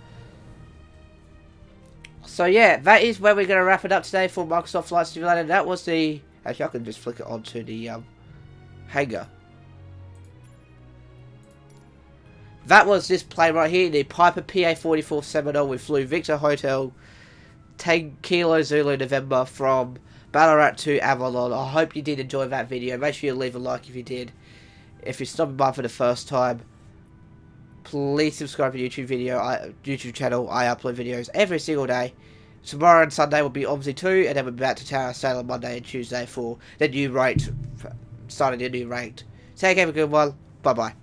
So yeah, that is where we're going to wrap it up today for Microsoft Flight Simulator. That was the... Actually, I can just flick it onto the hangar. That was this plane right here, the Piper PA44 Seminole. We flew Victor Hotel 10 Kilo Zulu November from Ballarat to Avalon. I hope you did enjoy that video. Make sure you leave a like if you did. If you're stopping by for the first time, please subscribe to YouTube channel. I upload videos every single day. Tomorrow and Sunday will be obviously 2, and then we're back to Tower Sale on Monday and Tuesday for the new rate, starting the new rate. So have a good one. Bye bye.